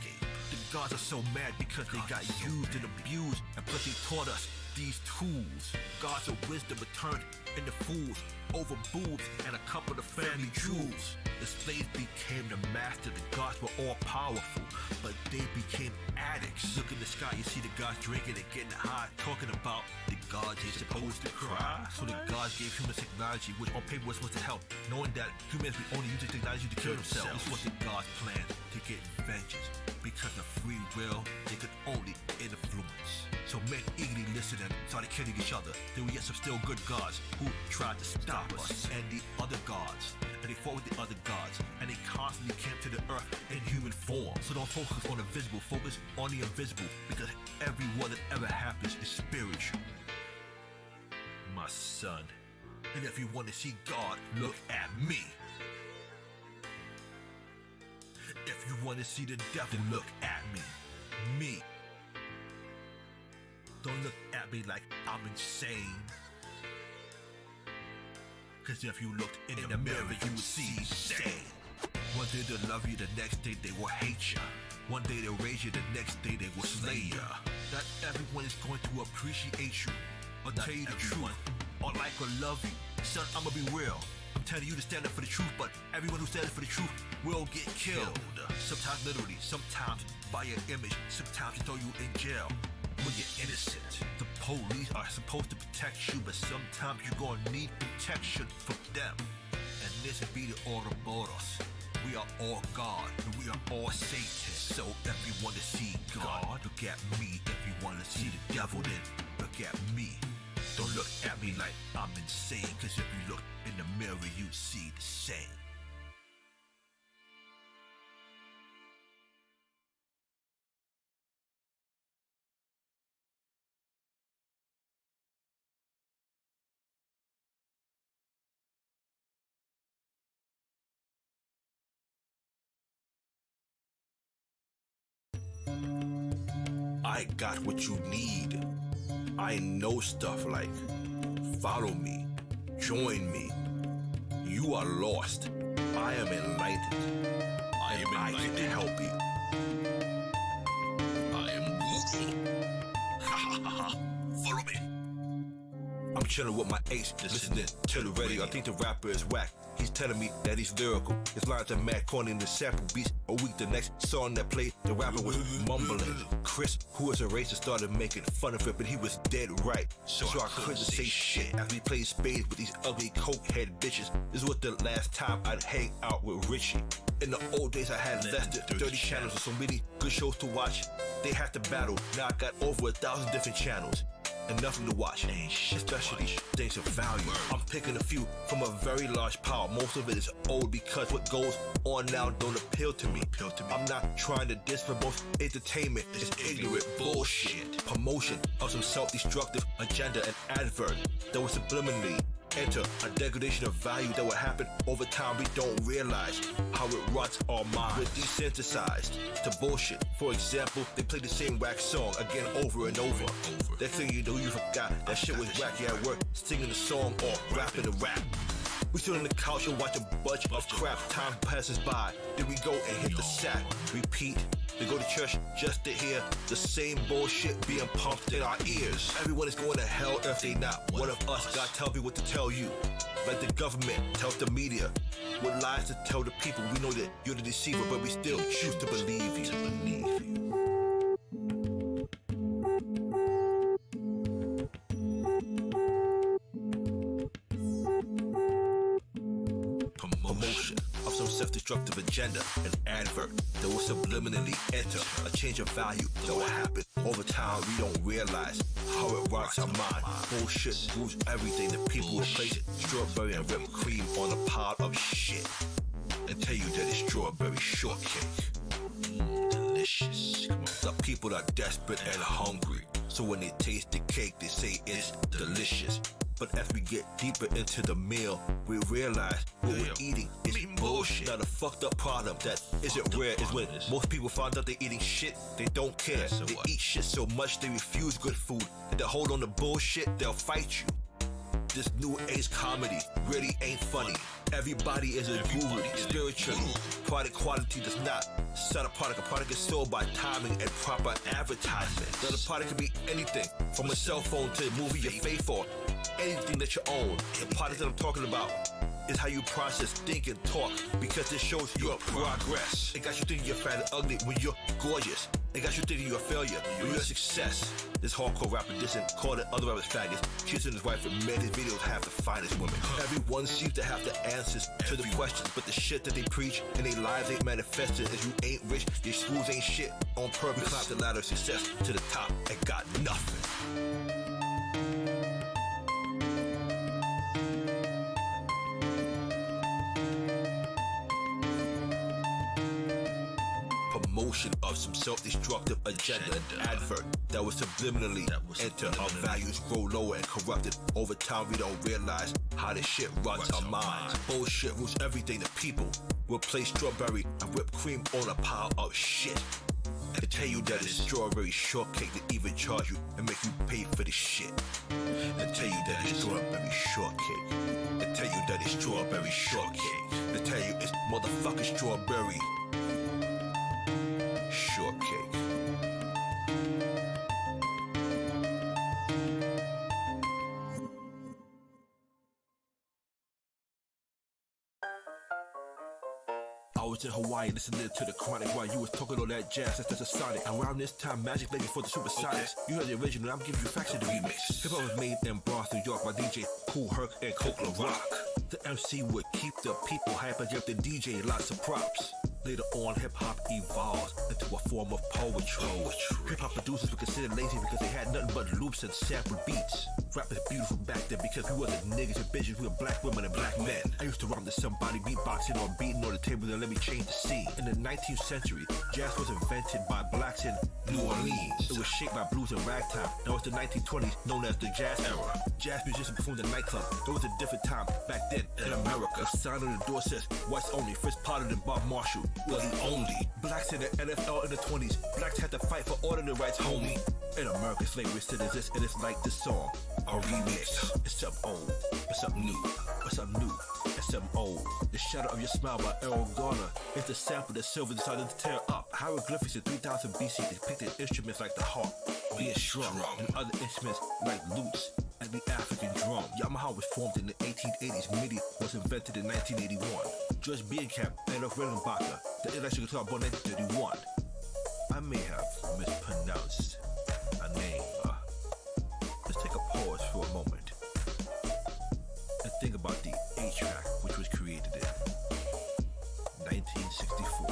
The gods are so mad because they got used and abused, and plus they taught us these tools. Gods of wisdom were turned into fools over boobs and a couple of family jewels. The slaves became the master. The gods were all powerful, but they became addicts. Look in the sky, you see the gods drinking and getting high, talking about the gods ain't supposed to cry. So the gods gave humans technology, which on paper was supposed to help, knowing that humans would only use the technology to kill themselves. This was the gods' plan to get vengeance. Because of free will, they could only influence. So men eagerly listened and started killing each other. There were yet some still good gods who tried to stop us and the other gods. And they fought with the other gods, and they constantly came to the earth in human form. So don't focus on the visible, focus on the invisible, because every war that ever happens is spiritual. My son. And if you want to see God, look at me. If you want to see the devil, look at me. Me. Don't look at me like I'm insane. Cause if you looked in the mirror, you would see shame. One day they'll love you, the next day they will hate you. One day they'll raise you, the next day they will slay you. Not everyone is going to appreciate you or tell you the truth or like or love you. Son, I'ma be real. I'm telling you to stand up for the truth, but everyone who stands for the truth will get killed. Sometimes literally, sometimes by your image, sometimes they throw you in jail when you're innocent. The police are supposed to protect you, but sometimes you're gonna need protection from them. And this be the Ouroboros. We are all God, and we are all Satan. So if you want to see God, look at me. If you want to see the devil, then look at me. Don't look at me like I'm insane, cause if you look in the mirror, you see the same. I got what you need. I know stuff like follow me, join me. You are lost. I am enlightened. I can help you. I am Google. Follow me. I'm chilling with my ace, listening to the radio. I think the rapper is whack. He's telling me that he's lyrical. His lines are mad corny in the sample beats. A week the next song that played, the rapper was mumbling. Chris, who was a racist, started making fun of it, but he was dead right. So I couldn't say shit after he played spades with these ugly cokehead bitches. This was the last time I'd hang out with Richie. In the old days, I had less than 30 channels with so many good shows to watch. They had to battle. Now I got over 1,000 different channels. And nothing to watch, especially things of value. I'm picking a few from a very large pile. Most of it is old because what goes on now don't appeal to me. I'm not trying to diss promote entertainment. It's ignorant bullshit. Promotion of some self-destructive agenda and advert that was subliminally enter a degradation of value that will happen over time. We don't realize how it rots our minds. We're desensitized to bullshit. For example, they play the same whack song again over and over. Next thing you know, you forgot that shit was wacky at work, singing the song or rapping the rap. We sit on the couch and watch a bunch of crap. Time passes by, then we go and hit the sack. Repeat. We go to church just to hear the same bullshit being pumped in our ears. Everyone is going to hell if they not one of us. God tell me what to tell you. Like the government tells the media what lies to tell the people. We know that you're the deceiver, but we still choose to believe you. Promotion of some self-destructive agenda, an advert that will subliminally enter a change of value that will happen over time. We don't realize how it rots our mind. Bullshit rules everything. The people will place strawberry and whipped cream on a pile of shit and tell you that it's strawberry shortcake. Delicious. The people are desperate and hungry, so when they taste the cake, they say it's delicious. But as we get deeper into the meal, we realize what we're eating is bullshit. Now the fucked up problem that isn't rare is when most people find out they're eating shit, they don't care. They eat shit so much they refuse good food. If they hold on to bullshit, they'll fight you. This new age comedy really ain't funny. Everybody is a guru spiritually. Product quality does not set a product. A product is sold by timing and proper advertisement. Now the product can be anything from a cell phone to a movie you're faith for. Anything that you own. The product that I'm talking about is how you process, think, and talk, because it shows your progress. It got you thinking you're fat and ugly when you're gorgeous. It got you thinking you're a failure when you're a success. This hardcore rapper didn't call it other rappers faggots. Cheating his wife and made his videos have the finest women. Everyone seems to have the answers to the questions, but the shit that they preach and their lives ain't manifested. As you ain't rich, your schools ain't shit on purpose. Climb the ladder of success to the top and got nothing. Promotion of some self-destructive agenda and advert that was subliminally enter our values grow lower and corrupted over time. We don't realize how this shit rots our minds. Bullshit rules everything. The people will place strawberry and whipped cream on a pile of shit and tell you that it's strawberry shortcake. They even charge you and make you pay for the shit and tell you that it's strawberry shortcake and tell you that it's strawberry shortcake and tell you it's motherfucking strawberry shortcake. was in Hawaii listening to the Chronic while you was talking all that jazz. That's a Sonic. Around this time, Magic lady for the Supersonics. You heard the original, I'm giving you facts of the remix. Hip hop was made in Bronx, New York by DJ Kool Herc and Coke La Rock. The MC would keep the people hype and give the DJ lots of props. Later on, hip-hop evolved into a form of poetry. Hip-hop producers were considered lazy because they had nothing but loops and sampled beats. Rap was beautiful back then because we wasn't niggas and bitches, we were black women and black men. I used to rhyme to somebody beatboxing or beating on the table and let me change the scene. In the 19th century, jazz was invented by blacks in New Orleans. It was shaped by blues and ragtime. Now it's the 1920s, known as the jazz era. Jazz musicians performed in nightclubs. It was a different time back then in America. The sign on the door says, whites only, Fritz Potter and Bob Marshall. Well, the only blacks in the NFL in the 20s. Blacks had to fight for all of the rights, homie. In America, slavery still exists, and it's like this song, a remix. It's something old, it's something new, it's something new, it's something old. The Shadow of Your Smile by Errol Garner is the sample that Silver decided to tear up. Hieroglyphics in 3000 BC depicted instruments like the harp, being strung, and other instruments like lutes and the African drum. Yamaha was formed in the 1880s. MIDI was invented in 1981. George Biencamp and Adolf Redenbacher, the electric guitar born in 1931. I may have mispronounced a name. Let's take a pause for a moment and think about the A-track, which was created in 1964.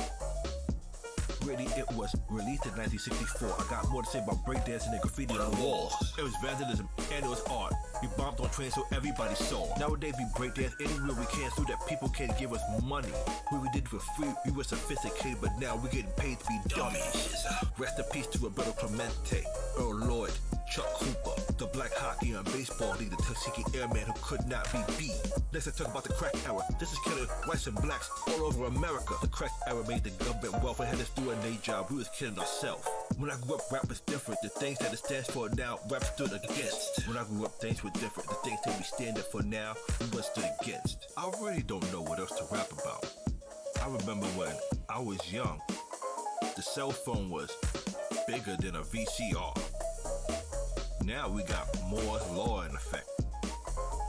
Really, it was released in 1964. I got more to say about breakdancing and graffiti on the walls. It was vandalism and it was art. We bombed on trains so everybody saw. Nowadays we breakdance anywhere we can so that people can give us money. When we did it for free, we were sophisticated, but now we're getting paid to be dummies. Rest in peace to Roberto Clemente, Earl Lloyd, Chuck Cooper, the black hockey and baseball league, the Tuskegee Airman who could not be beat. Next I talk about the crack era. This is killing whites and blacks all over America. The crack era made the government wealth and had us doing their job. We was killing ourselves. When I grew up, rap was different. The things that it stands for now, rap stood against. When I grew up, things were different. The things that we stand up for now, we was stood against. I really don't know what else to rap about. I remember when I was young, the cell phone was bigger than a VCR. Now we got Moore's Law in effect.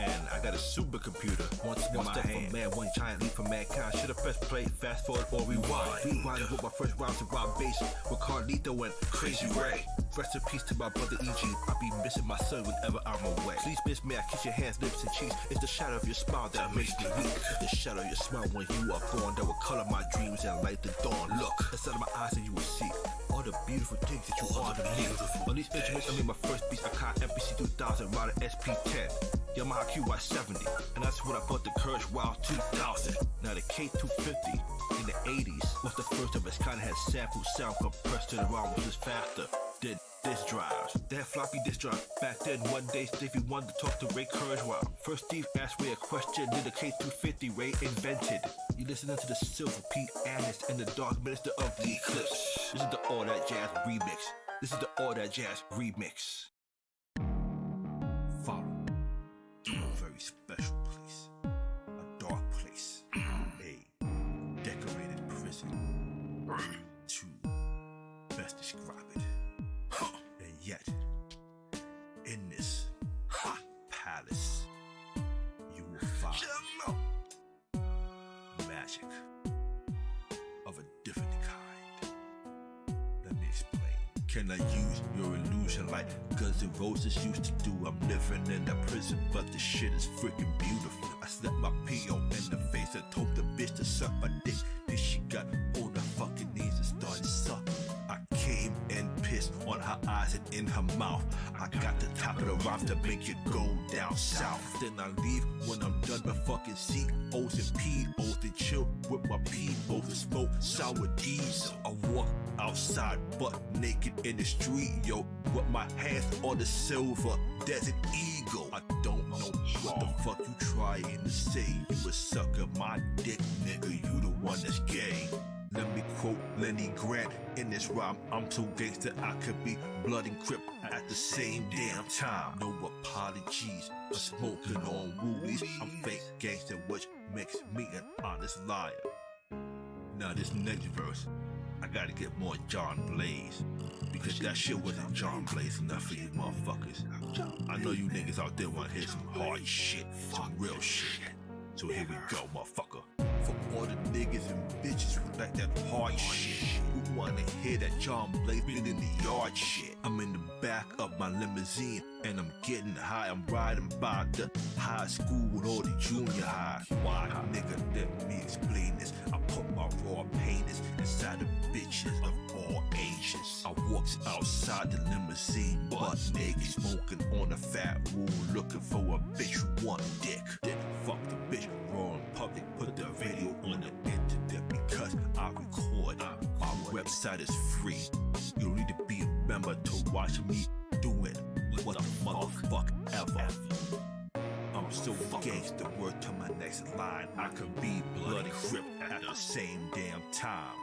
And I got a supercomputer. One step from man, one giant leap for mankind. Should've pressed play, fast forward, or rewind. Rewind with my first rounds of rock bass with Carlito and Crazy Ray. Rest in peace to my brother E.G. I be missing my son whenever I'm away. Please miss me, I kiss your hands, lips, and cheeks. It's the shadow of your smile that makes me weak. The shadow of your smile when you are gone that will color my dreams and light the dawn. Look, inside of my eyes and you will see all the beautiful things that you are to me. On these instruments, I made my first beats. I caught MPC 2000, Rider SP10. Yamaha QY70, and that's when I bought the Courage Wild 2000. Now the K250 in the 80s was the first of its kind. Had sample sound compressed to the ROM, which is faster than disk drives. They had floppy disk drives. Back then, one day Stevie wanted to talk to Ray Kurzweil. First Steve asked Ray a question, did the K250 Ray invented? You listening to the Silver Pete Annis and the Dark Minister of the Eclipse. This is the All That Jazz remix. This is the All That Jazz remix. Follow to a very special place, a dark place, a decorated prison, to best describe it. And yet, in this palace, you will find magic of a different kind. Let me explain. Can I use your illusion like Guns N' Roses used to do? I'm living in a prison, but the shit is freaking beautiful. I slapped my P.O. in the face and told the bitch to suck my dick. Then she got on her fucking knees and started sucking. I came and pissed on her eyes and in her mouth. I got the top of the rhymes to make you go down south. Then I leave when I'm done with fucking C.O.s and P.O.s and chill with my P.O.s and smoke sour diesel. I walk outside butt naked in the street, yo, with my hands on the silver Desert Eagle. I don't know what the fuck you trying to say. You a sucker, my dick, nigga, you the one that's gay. Let me quote Lenny Grant in this rhyme. I'm so gangster I could be blood and crip at the same damn time. No apologies for smoking on woolies. I'm fake gangster, which makes me an honest liar. Now this next verse, I gotta get more John Blaze, because that shit wasn't John Blaze enough for you motherfuckers. I know you niggas out there wanna hear some hard shit, some real shit. So here we go, motherfucker. all the niggas and bitches who like that hard shit. Who wanna hear that John Blake been in the yard shit? I'm in the back of my limousine and I'm getting high. I'm riding by the high school or the junior high. Why, nigga, let me explain this. I put my raw painters inside the bitches of all ages. I walks outside the limousine, butt naked, smoking on a fat wall, looking for a bitch who want dick. Then fuck the bitch, raw in public, put the video on the internet because I record. My website is free. You don't need to be a member to watch me do it. What the motherfuck ever. I'm so gangster, word to my next line. I could be bloody crip at the same damn time.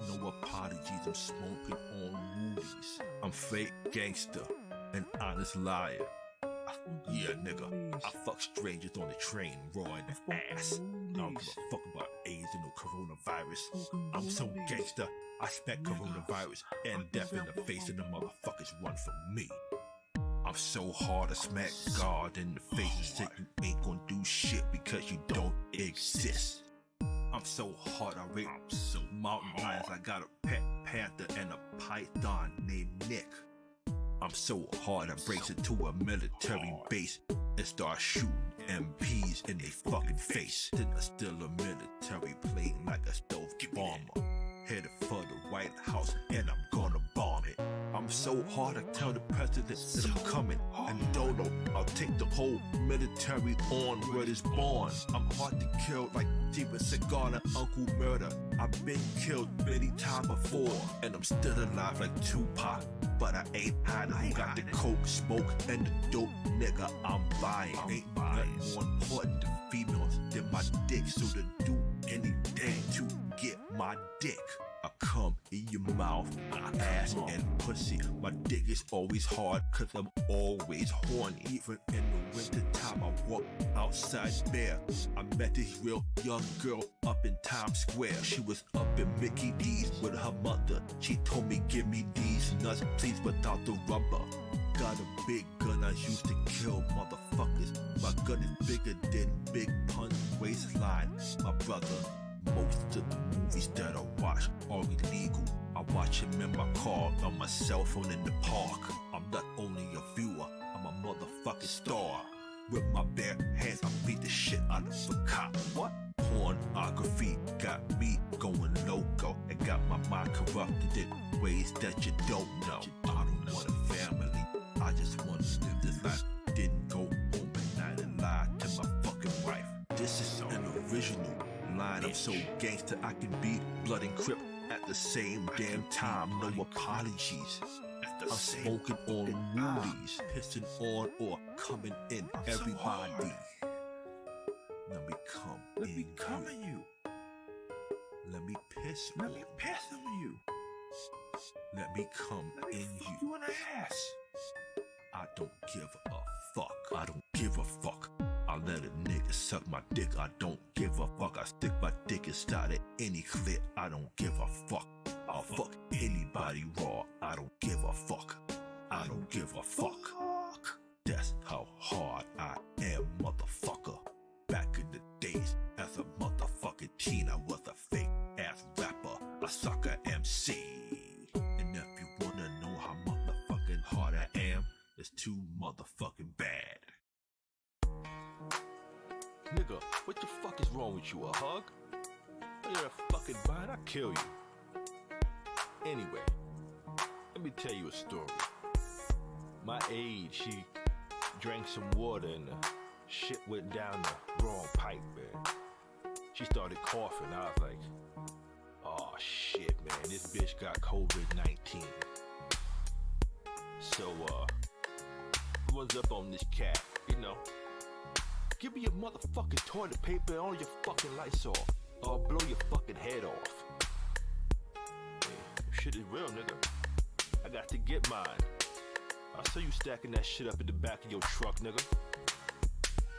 No apologies, I'm smoking on movies. I'm fake gangster, an honest liar. Yeah, nigga, I fuck strangers on the train, raw in the ass. I don't give a fuck about AIDS and no coronavirus. I'm so gangster, I smack coronavirus and death in the face and the motherfuckers run from me. I'm so hard to smack God in the face and say you ain't gonna do shit because you don't exist. I'm so hard, I rape so mountain lions. I got a pet panther and a python named Nick. I'm so hard, I breaks into a military base and start shooting MPs in their fucking face. Then I steal a military plane like a stove bomber. Headed for the White House and I'm gonna bomb it. I'm so hard, I tell the president that I'm coming. And Dodo, I'll take the whole military on where it's born. I'm hard to kill like Steven Seagal and Uncle Murder. I've been killed many times before, and I'm still alive like Tupac. But I ain't hiding. Who got the coke, smoke, and the dope, nigga I'm buying. Ain't nothing more important to females than my dick. So to do anything to get my dick. I come in your mouth, ass, and pussy. My dick is always hard, cause I'm always horny. Even in the winter time, I walk outside bare. I met this real young girl up in Times Square. She was up in Mickey D's with her mother. She told me, give me these nuts, please, without the rubber. Got a big gun, I used to kill motherfuckers. My gun is bigger than Big Pun's waistline. My brother, most of the movies that I watch are illegal. I watch them in my car, on my cell phone in the park. I'm not only a viewer, I'm a motherfucking star. With my bare hands, I beat the shit out of a cop. What? Pornography got me going loco and got my mind corrupted in ways that you don't know. I don't want a family, I just want to live this life. Didn't go home at night and lie to my fucking wife. This is an original line. I'm so gangster I can be blood and crip at the same damn time. No apologies. I'm smoking on movies, pissing on or coming in everybody. Let me come in you. Let me piss on you. Let me come in you. I don't give a fuck. I don't give a fuck. I let a nigga suck my dick. I don't give a fuck. I stick my dick inside of any clit. I don't give a fuck. I'll fuck anybody raw. I don't give a fuck. I don't give a fuck. That's how hard I am, motherfucker. Back in the days, as a motherfucking teen, I was a fake ass rapper, a sucker MC. And if you wanna know how motherfucking hard I am, it's too motherfucking bad. Nigga, what the fuck is wrong with you? A hug? You're a fucking vine, I'll kill you. Anyway, let me tell you a story. My aide, she drank some water and the shit went down the wrong pipe, man. She started coughing. I was like, oh shit, man, this bitch got COVID-19. So, what's up on this cat, you know? Give me your motherfucking toilet paper and all your fucking lights off, or I'll blow your fucking head off. Yeah, shit is real, nigga. I got to get mine. I saw you stacking that shit up in the back of your truck, nigga.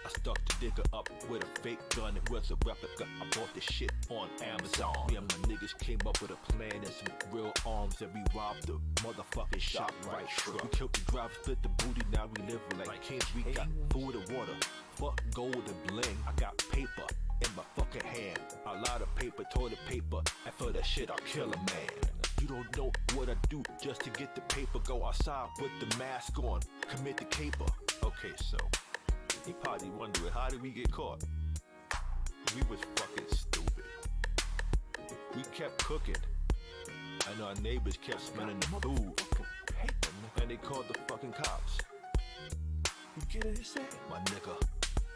I stuck the nigga up with a fake gun. It was a replica. I bought this shit on Amazon. Me and my niggas came up with a plan and some real arms, and we robbed the motherfucking shop right truck. We killed the driver, split the booty, now we live like kings. We got food and water, fuck gold and bling. I got paper in my fucking hand. A lot of paper, toilet paper, and for that shit I'll kill a man. You don't know what I do just to get the paper. Go outside with the mask on, commit the caper. Okay, so he probably wondering, how did we get caught? We was fucking stupid. We kept cooking, and our neighbors kept smelling the food, and they called the fucking cops. You get it, say, my nigga,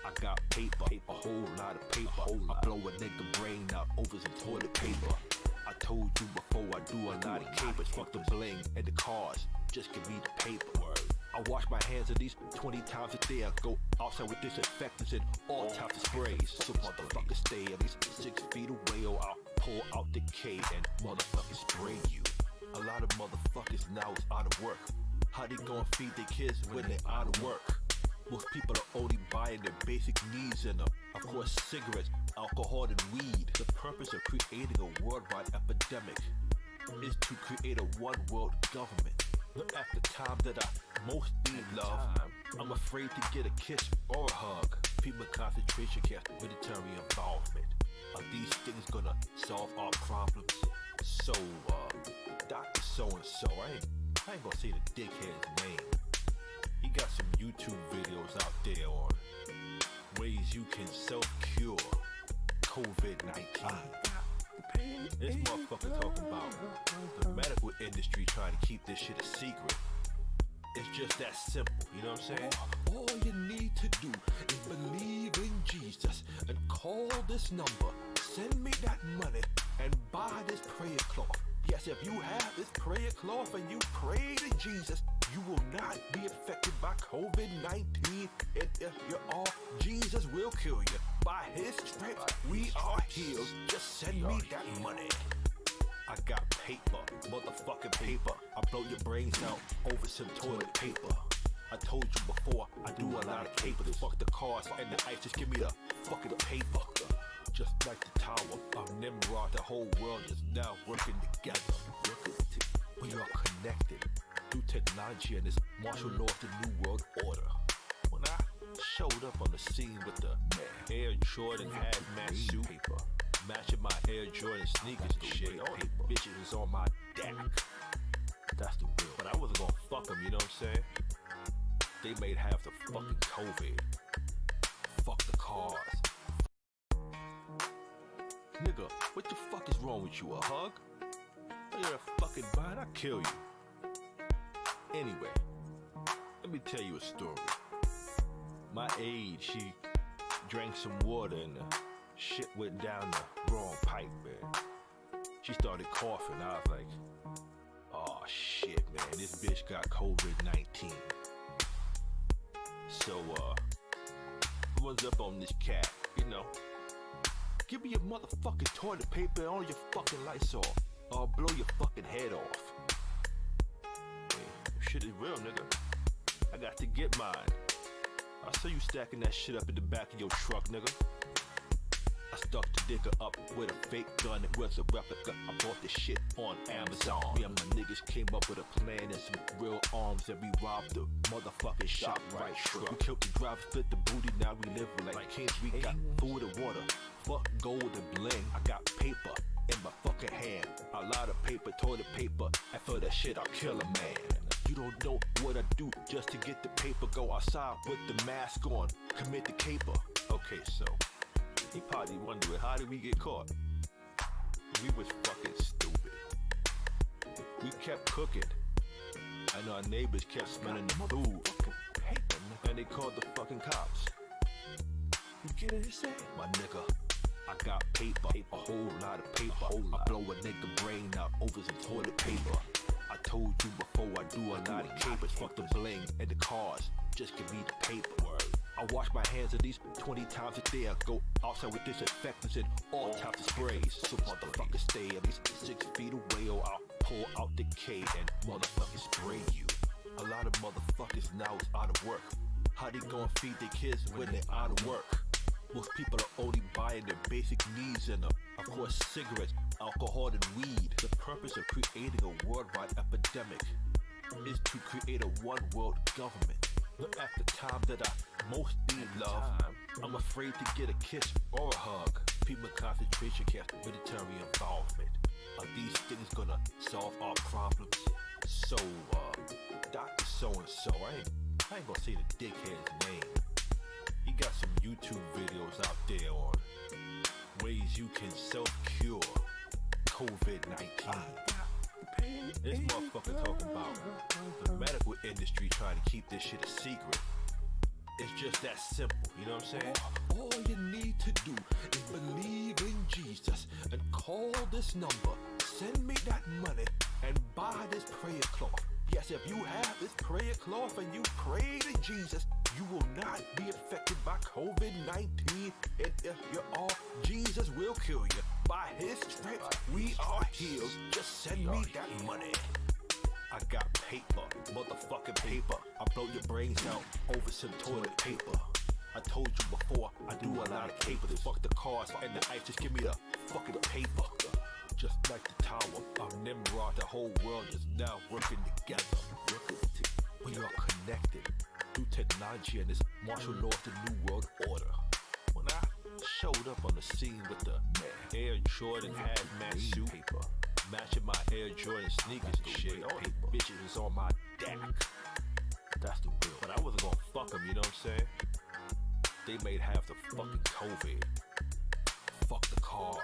I got paper, a whole lot of paper. I blow a nigga brain out over some toilet paper. I told you before, I do a lot of capers. Fuck the bling and the cars, just give me the paper. I wash my hands at least 20 times a day. I go outside with disinfectants and all types of sprays. So motherfuckers stay at least 6 feet away, or I'll pull out the K and motherfucking spray you. A lot of motherfuckers now is out of work. How they gonna feed their kids when they out of work? Most people are only buying their basic needs and of course cigarettes, alcohol and weed. The purpose of creating a worldwide epidemic is to create a one world government. But at the time that I most need love, I'm afraid to get a kiss or a hug. People concentration camps, military involvement. Are these things gonna solve our problems? So, Dr. So-and-so, I ain't gonna say the dickhead's name. He got some YouTube videos out there on ways you can self-cure COVID-19. This motherfucker talking about the medical industry trying to keep this shit a secret. It's just that simple, you know what I'm saying? All you need to do is believe in Jesus and call this number. Send me that money and buy this prayer cloth. Yes, if you have this prayer cloth and you pray to Jesus, you will not be affected by COVID-19. And if you are, Jesus will kill you. By his strength, we are healed. Just send me that money. I got paper, motherfucking paper. I blow your brains out over some toilet paper. I told you before, I do a lot of capers. Fuck the cars and the ice, just give me the fucking paper. Just like the tower of Nimrod, the whole world is now working together. We are connected through technology and this martial law of the New World Order. When I showed up on the scene with the Air Jordan hazmat suit, matching my Air Jordan sneakers and shit, all the bitches was on my deck. That's the real. But I wasn't gonna fuck them, you know what I'm saying? They made half the fucking COVID. Fuck the cars. Nigga, what the fuck is wrong with you? A hug? You're a fucking bite, I'll kill you. Anyway, let me tell you a story. My aide, she drank some water and the shit went down the wrong pipe, man. She started coughing. I was like, oh shit, man, this bitch got COVID-19. So, what's up on this cat, you know? Give me your motherfucking toilet paper and all your fucking lights off, or I'll blow your fucking head off. Hey, shit is real, nigga. I got to get mine. I saw you stacking that shit up in the back of your truck, nigga. I stuck the nigga up with a fake gun. It was a replica. I bought this shit on Amazon. Me and my niggas came up with a plan and some real arms, and we robbed the motherfucking shop right truck. We killed the driver, split the booty. Now we live like kings. We got food and water. Fuck gold and bling. I got paper in my fucking hand. A lot of paper, toilet paper. And for that shit, I'll kill a man. You don't know what I do just to get the paper. Go outside with the mask on, commit the caper. Okay, so he probably wondering, how did we get caught? We was fucking stupid. We kept cooking, and our neighbors kept smelling the food, and they called the fucking cops. You get it, say, my nigga, I got paper, a whole lot of paper. I blow a nigga brain out over some toilet paper. I told you before, I do a lot of capers. Fuck the bling and the cars, just give me the paper. I wash my hands at least 20 times a day. I go outside with disinfectants and all types of sprays. So motherfuckers stay at least 6 feet away, or I'll pull out the K and motherfucking spray you. A lot of motherfuckers now is out of work. How they gonna feed their kids when they out of work? Most people are only buying their basic needs and of course cigarettes, alcohol and weed. The purpose of creating a worldwide epidemic is to create a one world government. But at the time that I most need love, I'm afraid to get a kiss or a hug. People concentration camp, military involvement. Are these things gonna solve our problems? So, Dr. So-and-so, I ain't gonna say the dickhead's name. He got some YouTube videos out there on ways you can self-cure COVID-19. This motherfucker talking about the medical industry trying to keep this shit a secret. It's just that simple, you know what I'm saying? All you need to do is believe in Jesus and call this number. Send me that money and buy this prayer cloth. Yes, if you have this prayer cloth and you pray to Jesus, you will not be affected by COVID-19. And if you're off, Jesus will kill you. By his stripes, we are healed. Just send me that money. I got paper, motherfucking paper. I blow your brains out over some toilet paper. I told you before, I do a lot of papers. Fuck the cars and the ice, just give me the fucking paper. Just like the tower of Nimrod, the whole world is now working together. We are connected through technology and this martial law of the New World Order. When I showed up on the scene with the Air Jordan hazmat suit, paper, matching my Air Jordan sneakers and shit, all these bitches is on my deck. That's the real. But I wasn't gonna fuck them, you know what I'm saying? They made half the fucking COVID. Fuck the cars.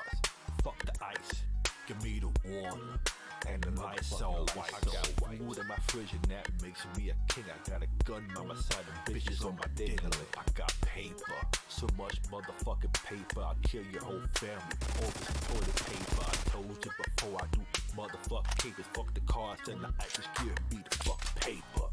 Fuck the ice. Give me the water. And the lights all white. I got food in my fridge and that makes me a king. I got a gun by my side and bitches on my dingling. I got paper. So much motherfucking paper. I'll kill your whole family over some toilet paper. I told you before I do motherfucking papers. Fuck the cars and the ice. Just give me the fucking paper.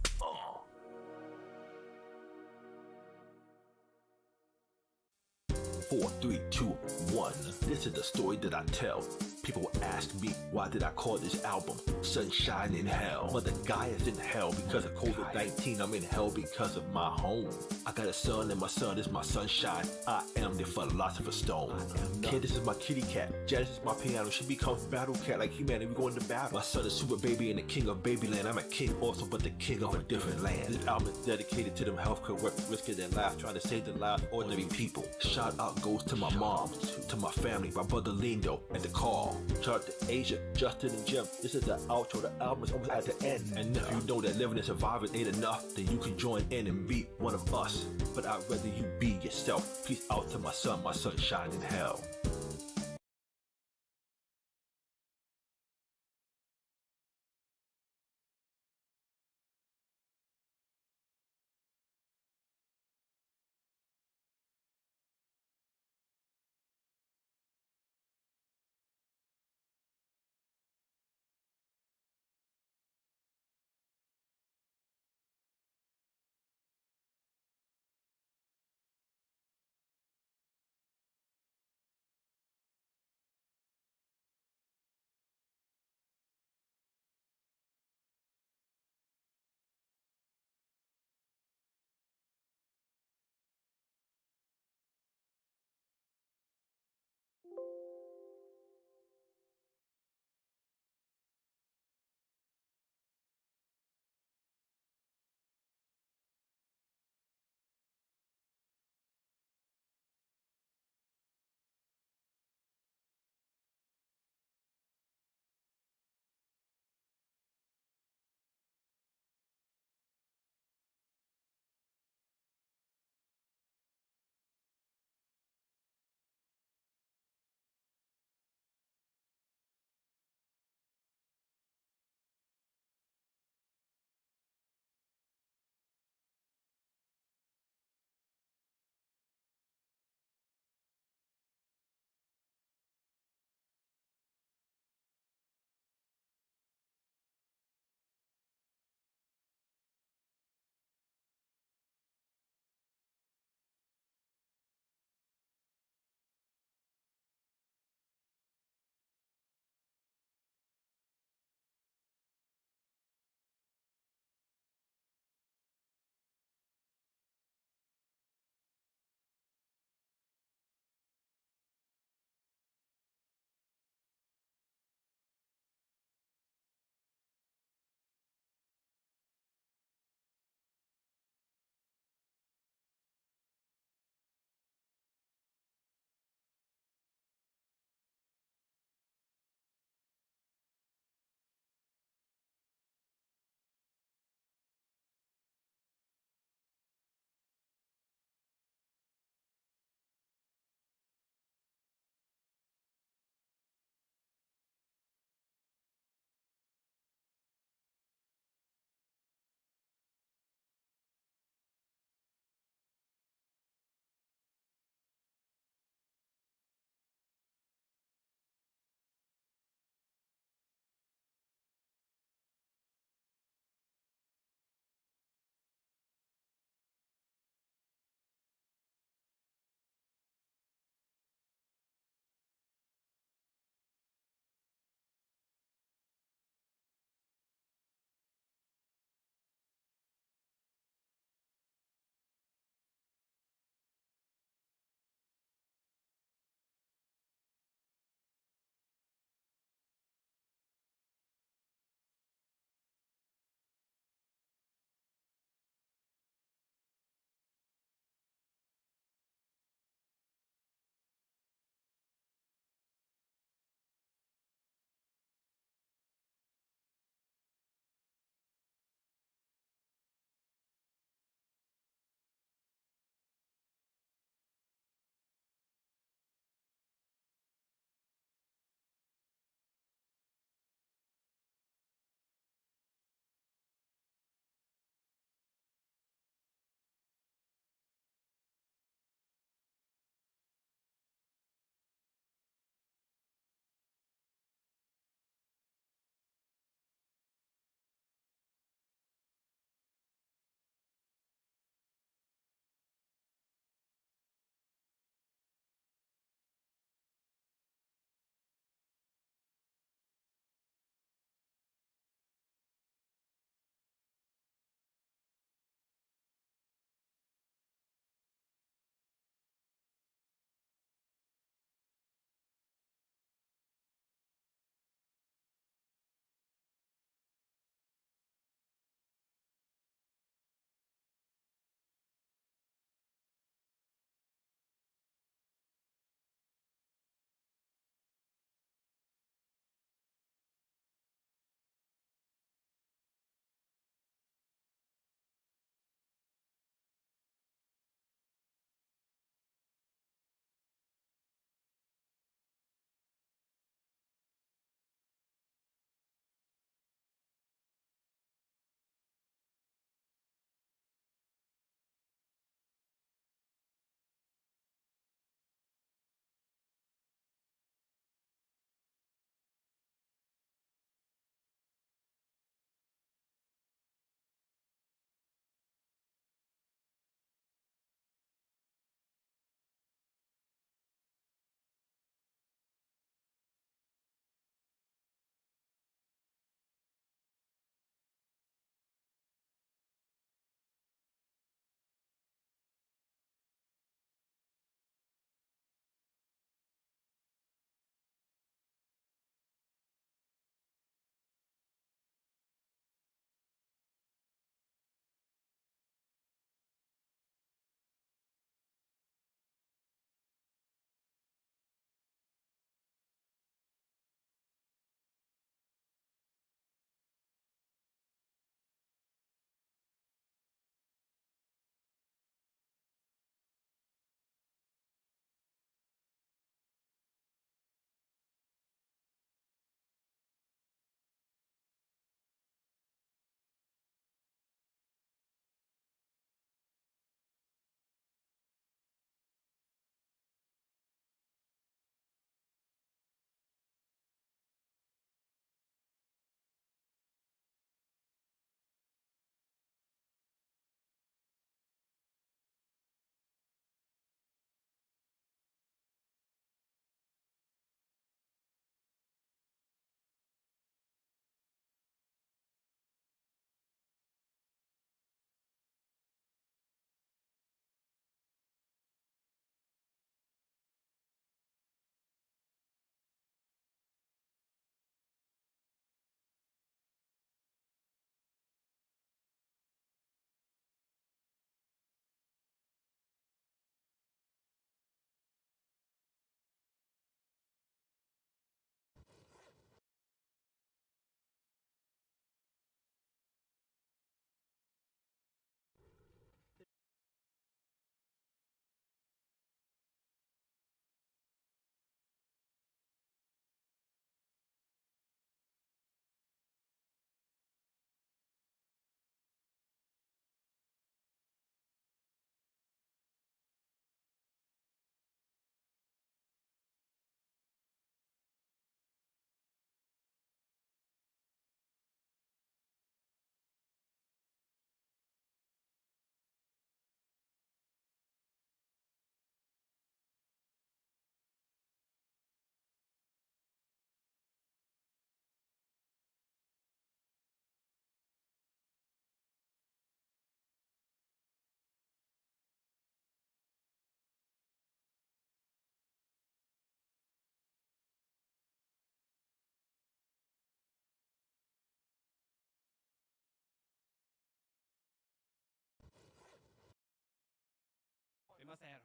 4, 3, 2, 1. This is the story that I tell. People ask me, why did I call this album Sunshine in Hell? Well, the guy is in hell because of COVID-19. I'm in hell because of my home. I got a son and my son is my sunshine. I am the philosopher's stone. Kid, this is my kitty cat. Janice is my piano. She becomes battle cat like Huion and we going to battle. My son is super baby and the king of babyland. I'm a king also, but the king of a different land. This album is dedicated to them healthcare workers risking their lives, trying to save the lives of ordinary people. Shout out goes to my mom, to my family, my brother Lindo, and the call. Shout out to Asia, Justin, and Jim. This is the outro. The album is almost at the end. And if you know that living and surviving ain't enough, then you can join in and be one of us. But I'd rather you be yourself. Peace out to my sunshine in hell.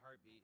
heartbeat.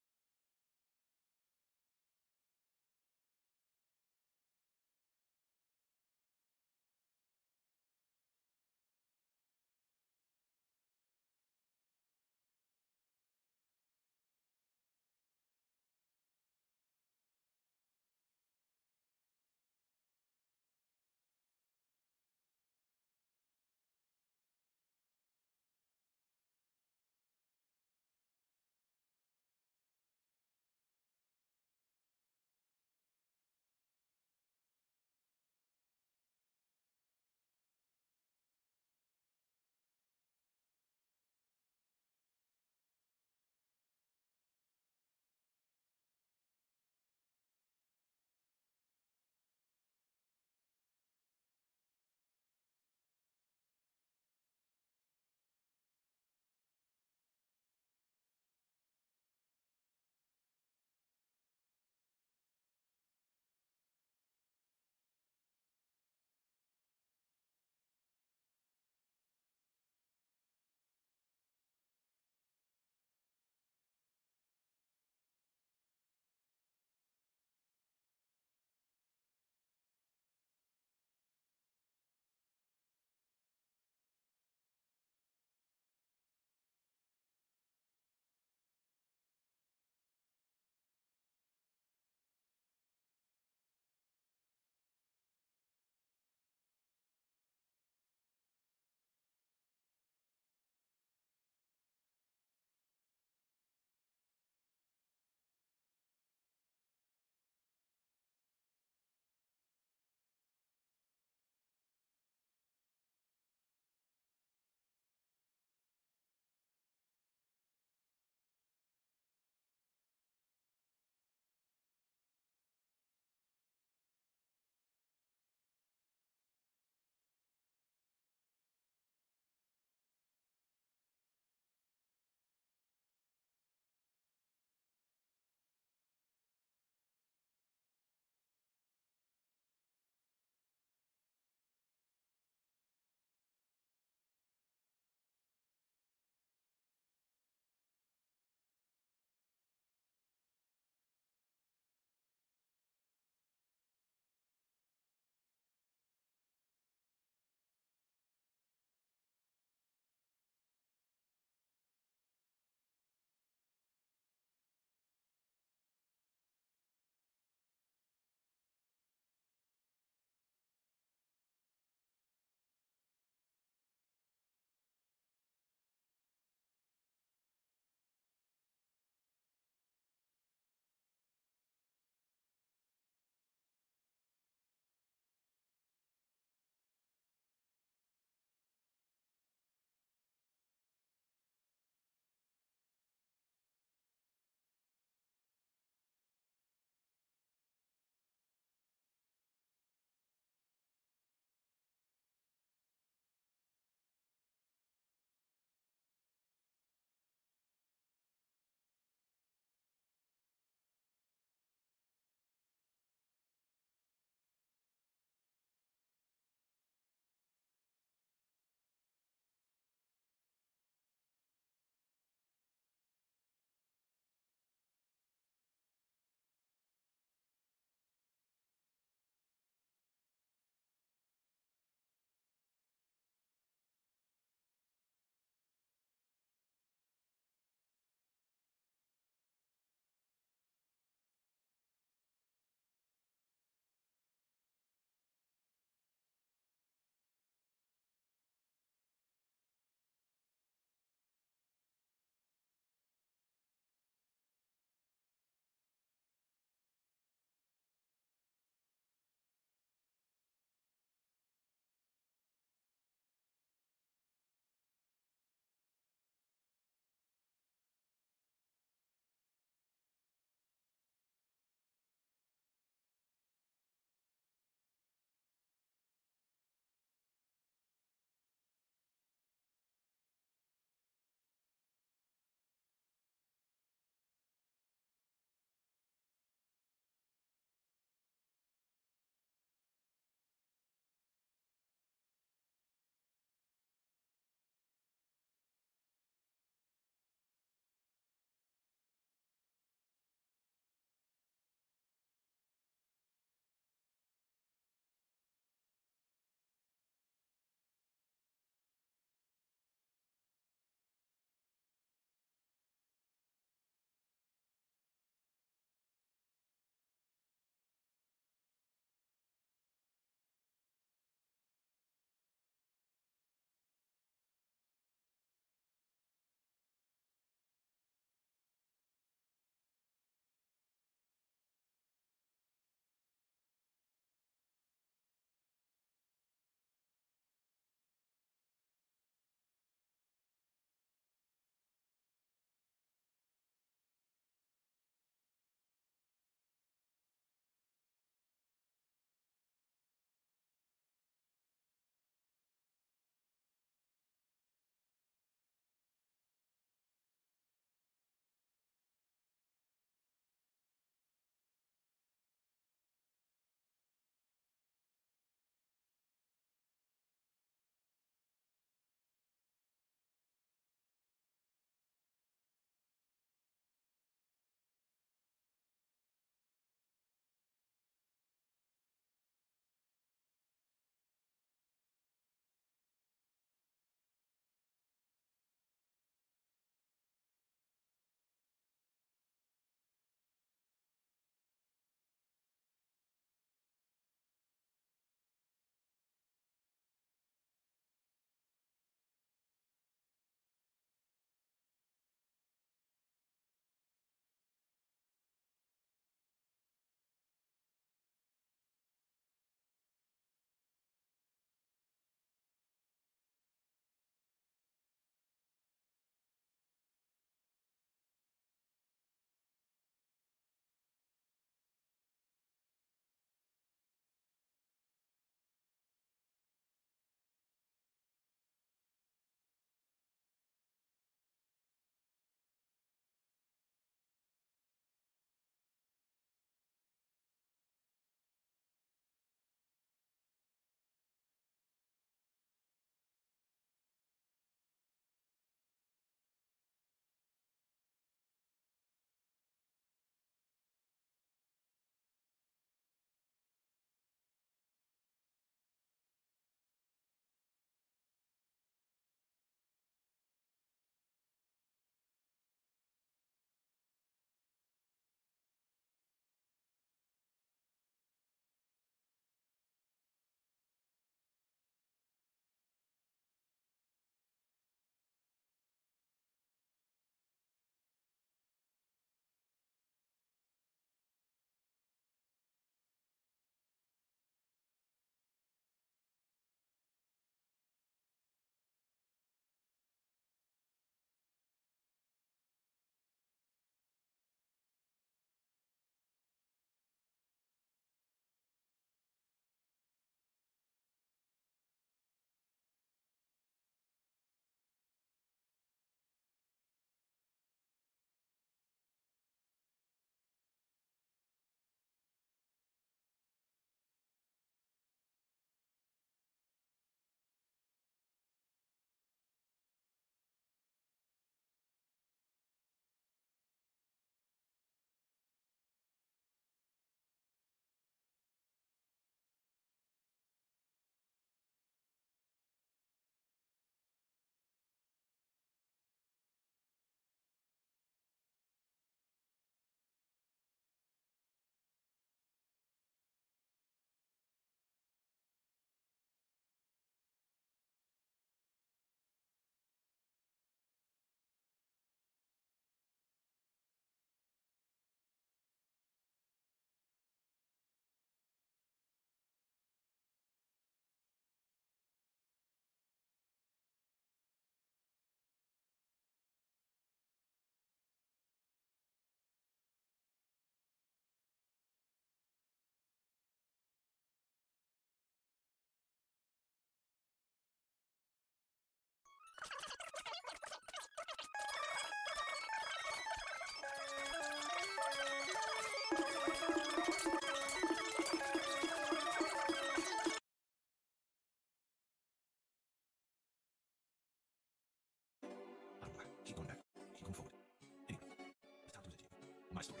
My story.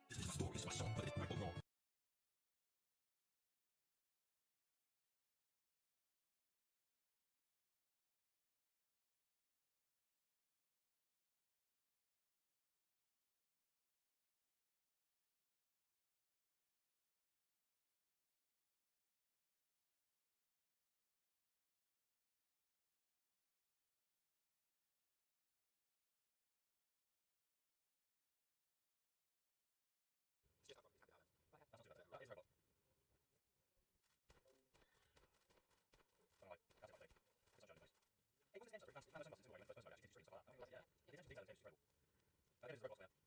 This is my story. This is my song. But it might go wrong. Hey, what's his answer? It's kind of simple. It's very simple. It's very simple. Yeah, the answer is very incredible. That is very well, man.